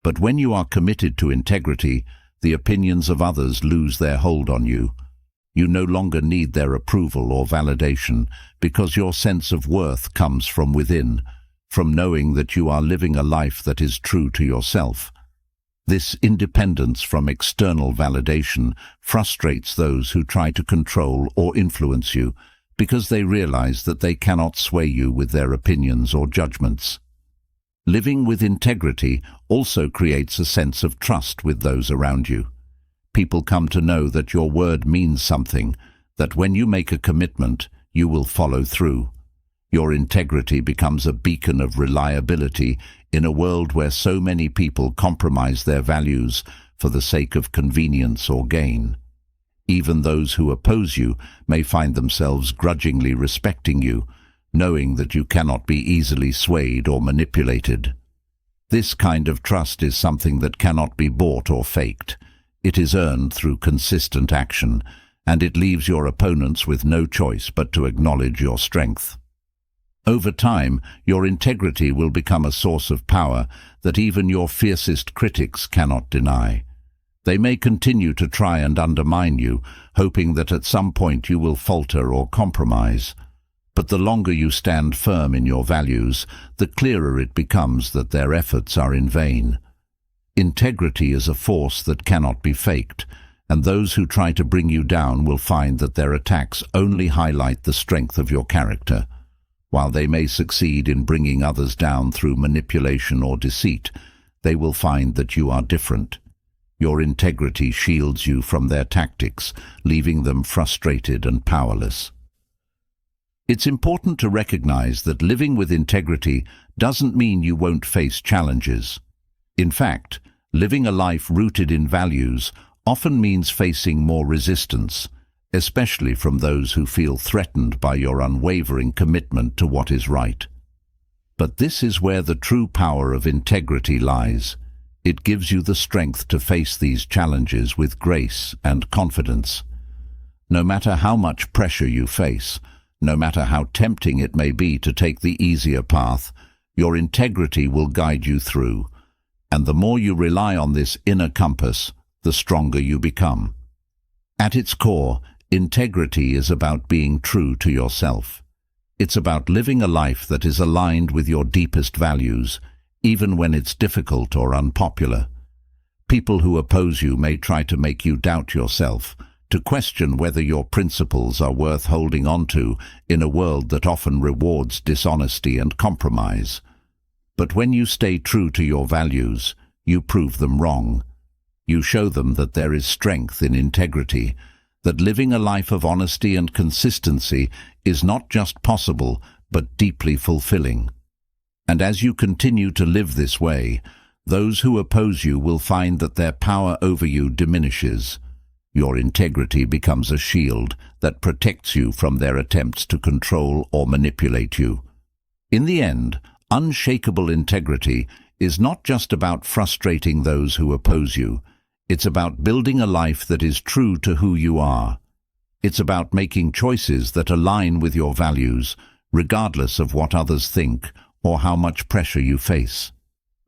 But when you are committed to integrity, the opinions of others lose their hold on you. You no longer need their approval or validation because your sense of worth comes from within, from knowing that you are living a life that is true to yourself. This independence from external validation frustrates those who try to control or influence you because they realize that they cannot sway you with their opinions or judgments. Living with integrity also creates a sense of trust with those around you. People come to know that your word means something, that when you make a commitment, you will follow through. Your integrity becomes a beacon of reliability in a world where so many people compromise their values for the sake of convenience or gain. Even those who oppose you may find themselves grudgingly respecting you, knowing that you cannot be easily swayed or manipulated. This kind of trust is something that cannot be bought or faked. It is earned through consistent action, and it leaves your opponents with no choice but to acknowledge your strength. Over time, your integrity will become a source of power that even your fiercest critics cannot deny. They may continue to try and undermine you, hoping that at some point you will falter or compromise. But the longer you stand firm in your values, the clearer it becomes that their efforts are in vain. Integrity is a force that cannot be faked, and those who try to bring you down will find that their attacks only highlight the strength of your character. While they may succeed in bringing others down through manipulation or deceit, they will find that you are different. Your integrity shields you from their tactics, leaving them frustrated and powerless. It's important to recognize that living with integrity doesn't mean you won't face challenges. In fact, living a life rooted in values often means facing more resistance, especially from those who feel threatened by your unwavering commitment to what is right. But this is where the true power of integrity lies. It gives you the strength to face these challenges with grace and confidence. No matter how much pressure you face, no matter how tempting it may be to take the easier path, your integrity will guide you through. And the more you rely on this inner compass, the stronger you become. At its core, integrity is about being true to yourself. It's about living a life that is aligned with your deepest values, even when it's difficult or unpopular. People who oppose you may try to make you doubt yourself, to question whether your principles are worth holding on to in a world that often rewards dishonesty and compromise. But when you stay true to your values, you prove them wrong. You show them that there is strength in integrity, that living a life of honesty and consistency is not just possible, but deeply fulfilling. And as you continue to live this way, those who oppose you will find that their power over you diminishes. Your integrity becomes a shield that protects you from their attempts to control or manipulate you. In the end, unshakable integrity is not just about frustrating those who oppose you. It's about building a life that is true to who you are. It's about making choices that align with your values, regardless of what others think or how much pressure you face.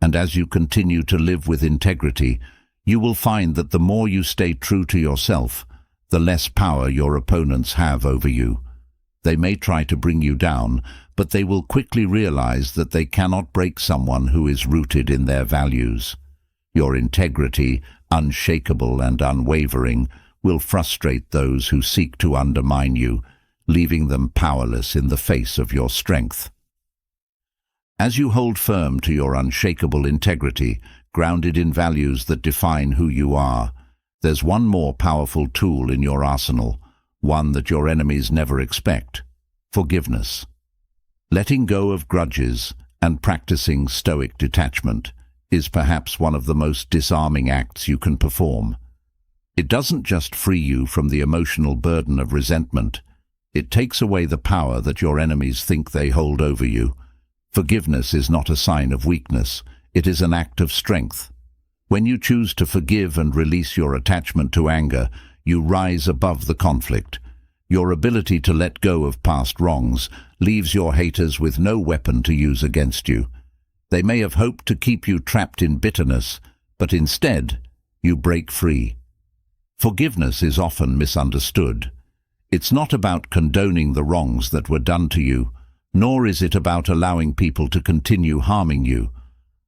And as you continue to live with integrity, you will find that the more you stay true to yourself, the less power your opponents have over you. They may try to bring you down, but they will quickly realize that they cannot break someone who is rooted in their values. Your integrity, unshakable and unwavering, will frustrate those who seek to undermine you, leaving them powerless in the face of your strength. As you hold firm to your unshakable integrity, grounded in values that define who you are, there's one more powerful tool in your arsenal, one that your enemies never expect: forgiveness. Letting go of grudges and practicing Stoic detachment is perhaps one of the most disarming acts you can perform. It doesn't just free you from the emotional burden of resentment, it takes away the power that your enemies think they hold over you. Forgiveness is not a sign of weakness, it is an act of strength. When you choose to forgive and release your attachment to anger, you rise above the conflict. Your ability to let go of past wrongs leaves your haters with no weapon to use against you. They may have hoped to keep you trapped in bitterness, but instead, you break free. Forgiveness is often misunderstood. It's not about condoning the wrongs that were done to you, nor is it about allowing people to continue harming you.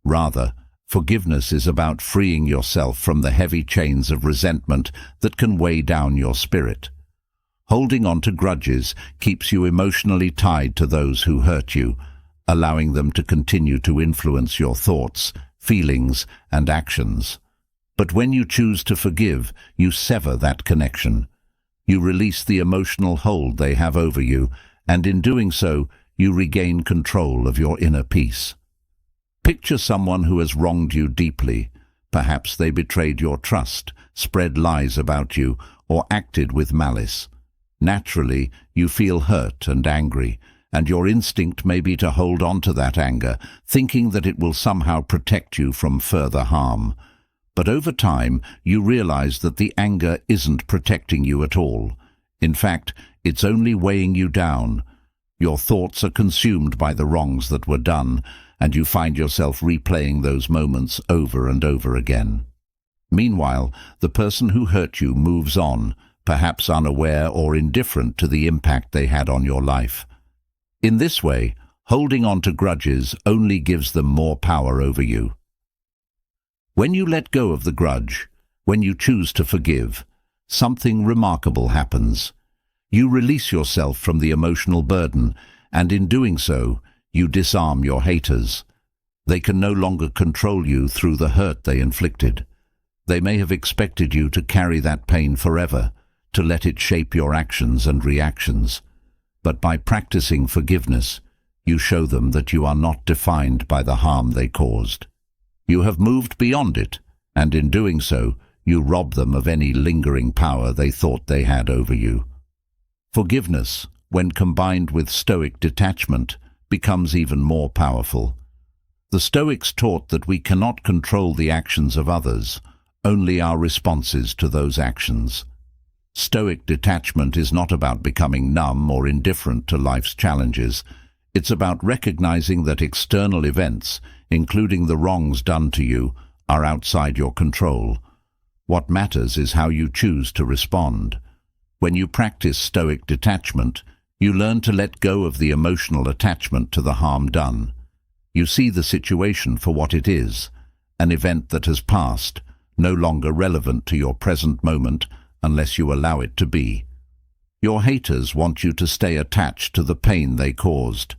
Rather, forgiveness is about freeing yourself from the heavy chains of resentment that can weigh down your spirit. Holding on to grudges keeps you emotionally tied to those who hurt you, allowing them to continue to influence your thoughts, feelings, and actions. But when you choose to forgive, you sever that connection. You release the emotional hold they have over you, and in doing so, you regain control of your inner peace. Picture someone who has wronged you deeply. Perhaps they betrayed your trust, spread lies about you, or acted with malice. Naturally, you feel hurt and angry, and your instinct may be to hold on to that anger, thinking that it will somehow protect you from further harm. But over time, you realize that the anger isn't protecting you at all. In fact, it's only weighing you down. Your thoughts are consumed by the wrongs that were done, and you find yourself replaying those moments over and over again. Meanwhile, the person who hurt you moves on, perhaps unaware or indifferent to the impact they had on your life. In this way, holding on to grudges only gives them more power over you. When you let go of the grudge, when you choose to forgive, something remarkable happens. You release yourself from the emotional burden, and in doing so, you disarm your haters. They can no longer control you through the hurt they inflicted. They may have expected you to carry that pain forever, to let it shape your actions and reactions. But by practicing forgiveness, you show them that you are not defined by the harm they caused. You have moved beyond it, and in doing so, you rob them of any lingering power they thought they had over you. Forgiveness, when combined with Stoic detachment, becomes even more powerful. The Stoics taught that we cannot control the actions of others, only our responses to those actions. Stoic detachment is not about becoming numb or indifferent to life's challenges. It's about recognizing that external events, including the wrongs done to you, are outside your control. What matters is how you choose to respond. When you practice Stoic detachment, you learn to let go of the emotional attachment to the harm done. You see the situation for what it is, an event that has passed, no longer relevant to your present moment unless you allow it to be. Your haters want you to stay attached to the pain they caused.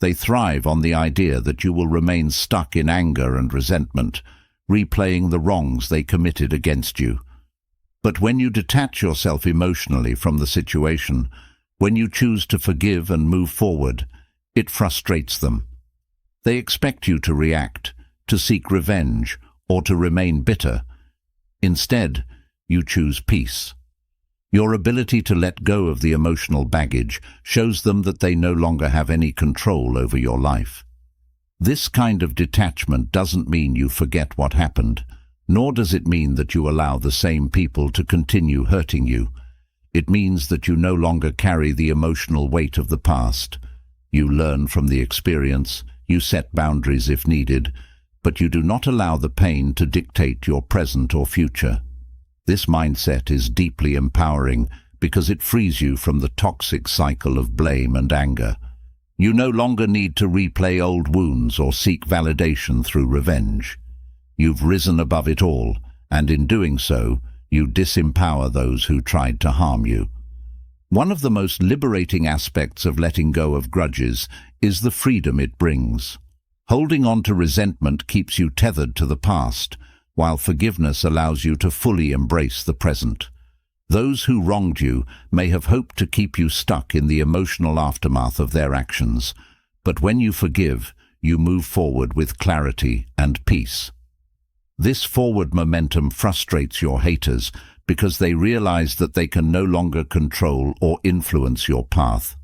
They thrive on the idea that you will remain stuck in anger and resentment, replaying the wrongs they committed against you. But when you detach yourself emotionally from the situation, when you choose to forgive and move forward, it frustrates them. They expect you to react, to seek revenge, or to remain bitter. Instead, you choose peace. Your ability to let go of the emotional baggage shows them that they no longer have any control over your life. This kind of detachment doesn't mean you forget what happened, nor does it mean that you allow the same people to continue hurting you. It means that you no longer carry the emotional weight of the past. You learn from the experience, you set boundaries if needed, but you do not allow the pain to dictate your present or future. This mindset is deeply empowering because it frees you from the toxic cycle of blame and anger. You no longer need to replay old wounds or seek validation through revenge. You've risen above it all, and in doing so, you disempower those who tried to harm you. One of the most liberating aspects of letting go of grudges is the freedom it brings. Holding on to resentment keeps you tethered to the past, while forgiveness allows you to fully embrace the present. Those who wronged you may have hoped to keep you stuck in the emotional aftermath of their actions, but when you forgive, you move forward with clarity and peace. This forward momentum frustrates your haters because they realize that they can no longer control or influence your path.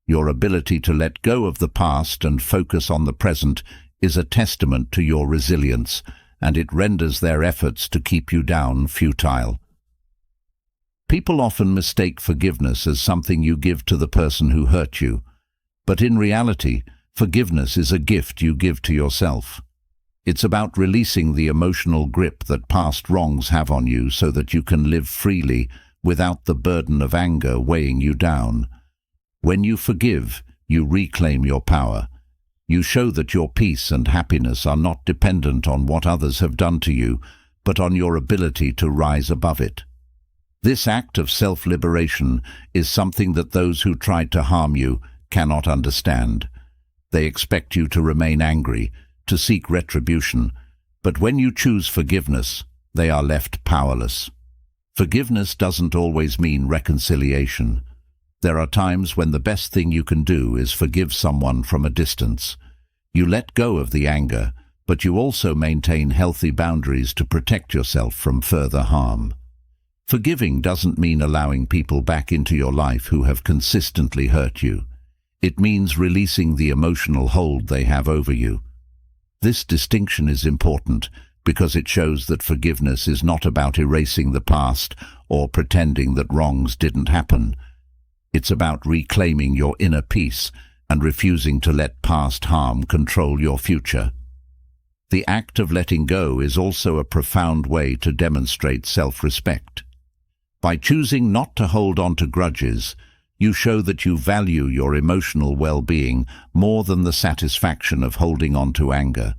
Your ability to let go of the past and focus on the present is a testament to your resilience, and it renders their efforts to keep you down futile. People often mistake forgiveness as something you give to the person who hurt you, but in reality, forgiveness is a gift you give to yourself. It's about releasing the emotional grip that past wrongs have on you so that you can live freely without the burden of anger weighing you down. When you forgive, you reclaim your power. You show that your peace and happiness are not dependent on what others have done to you, but on your ability to rise above it. This act of self-liberation is something that those who tried to harm you cannot understand. They expect you to remain angry, to seek retribution, but when you choose forgiveness, they are left powerless. Forgiveness doesn't always mean reconciliation. There are times when the best thing you can do is forgive someone from a distance. You let go of the anger, but you also maintain healthy boundaries to protect yourself from further harm. Forgiving doesn't mean allowing people back into your life who have consistently hurt you. It means releasing the emotional hold they have over you. This distinction is important because it shows that forgiveness is not about erasing the past or pretending that wrongs didn't happen. It's about reclaiming your inner peace and refusing to let past harm control your future. The act of letting go is also a profound way to demonstrate self-respect. By choosing not to hold on to grudges, you show that you value your emotional well-being more than the satisfaction of holding on to anger.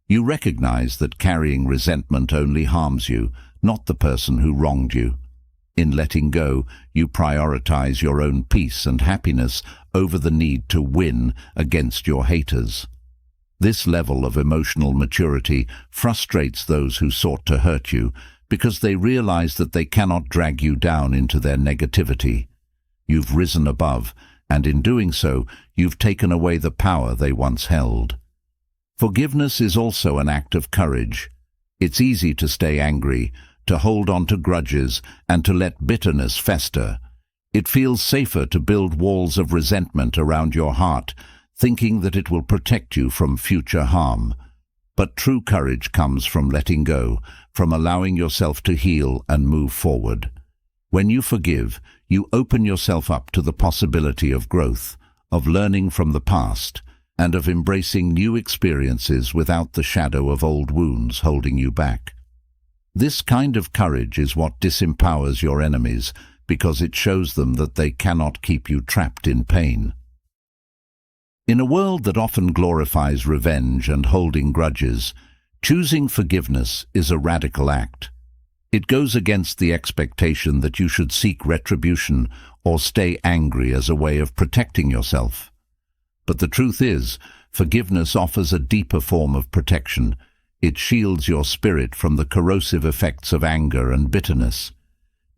You recognize that carrying resentment only harms you, not the person who wronged you. In letting go, you prioritize your own peace and happiness over the need to win against your haters. This level of emotional maturity frustrates those who sought to hurt you because they realize that they cannot drag you down into their negativity. You've risen above, and in doing so, you've taken away the power they once held. Forgiveness is also an act of courage. It's easy to stay angry, to hold on to grudges, and to let bitterness fester. It feels safer to build walls of resentment around your heart, thinking that it will protect you from future harm. But true courage comes from letting go, from allowing yourself to heal and move forward. When you forgive, you open yourself up to the possibility of growth, of learning from the past, and of embracing new experiences without the shadow of old wounds holding you back. This kind of courage is what disempowers your enemies, because it shows them that they cannot keep you trapped in pain. In a world that often glorifies revenge and holding grudges, choosing forgiveness is a radical act. It goes against the expectation that you should seek retribution or stay angry as a way of protecting yourself. But the truth is, forgiveness offers a deeper form of protection. It shields your spirit from the corrosive effects of anger and bitterness.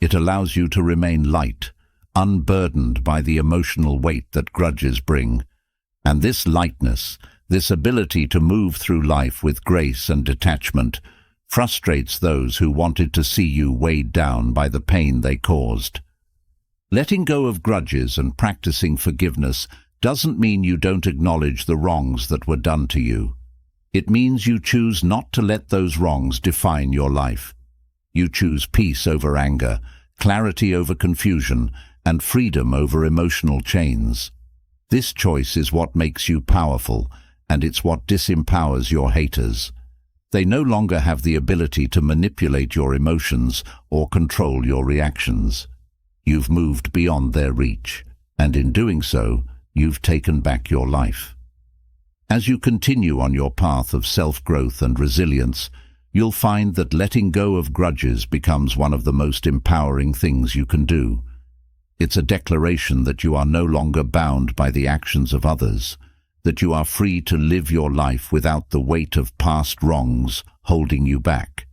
It allows you to remain light, unburdened by the emotional weight that grudges bring. And this lightness, this ability to move through life with grace and detachment, frustrates those who wanted to see you weighed down by the pain they caused. Letting go of grudges and practicing forgiveness doesn't mean you don't acknowledge the wrongs that were done to you. It means you choose not to let those wrongs define your life. You choose peace over anger, clarity over confusion, and freedom over emotional chains. This choice is what makes you powerful, and it's what disempowers your haters. They no longer have the ability to manipulate your emotions or control your reactions. You've moved beyond their reach, and in doing so, you've taken back your life. As you continue on your path of self-growth and resilience, you'll find that letting go of grudges becomes one of the most empowering things you can do. It's a declaration that you are no longer bound by the actions of others, that you are free to live your life without the weight of past wrongs holding you back.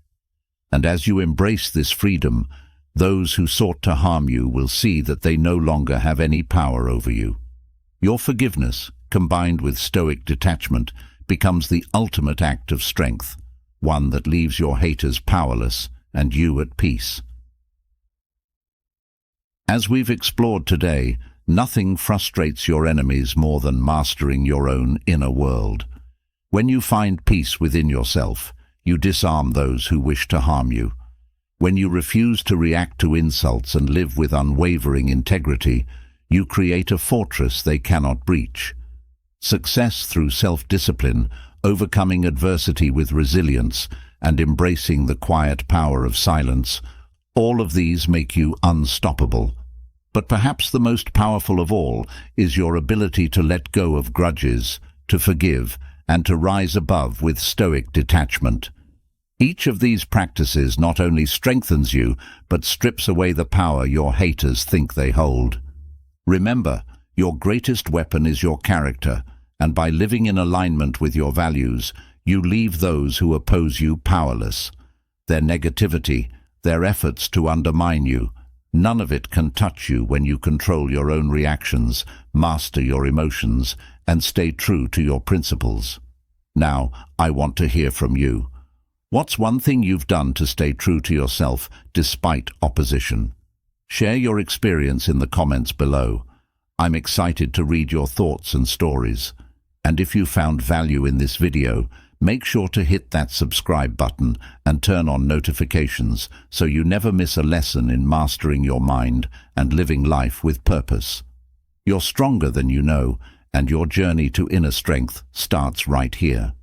And as you embrace this freedom, those who sought to harm you will see that they no longer have any power over you. Your forgiveness, combined with Stoic detachment, becomes the ultimate act of strength, one that leaves your haters powerless and you at peace. As we've explored today, nothing frustrates your enemies more than mastering your own inner world. When you find peace within yourself, you disarm those who wish to harm you. When you refuse to react to insults and live with unwavering integrity, you create a fortress they cannot breach. Success through self-discipline, overcoming adversity with resilience, and embracing the quiet power of silence, all of these make you unstoppable. But perhaps the most powerful of all is your ability to let go of grudges, to forgive, and to rise above with Stoic detachment. Each of these practices not only strengthens you, but strips away the power your haters think they hold. Remember, your greatest weapon is your character, and by living in alignment with your values, you leave those who oppose you powerless. Their negativity, their efforts to undermine you, none of it can touch you when you control your own reactions, master your emotions, and stay true to your principles. Now, I want to hear from you. What's one thing you've done to stay true to yourself despite opposition? Share your experience in the comments below. I'm excited to read your thoughts and stories. And if you found value in this video, Make sure to hit that subscribe button and turn on notifications so you never miss a lesson in mastering your mind and living life with purpose. You're stronger than you know, and your journey to inner strength starts right here.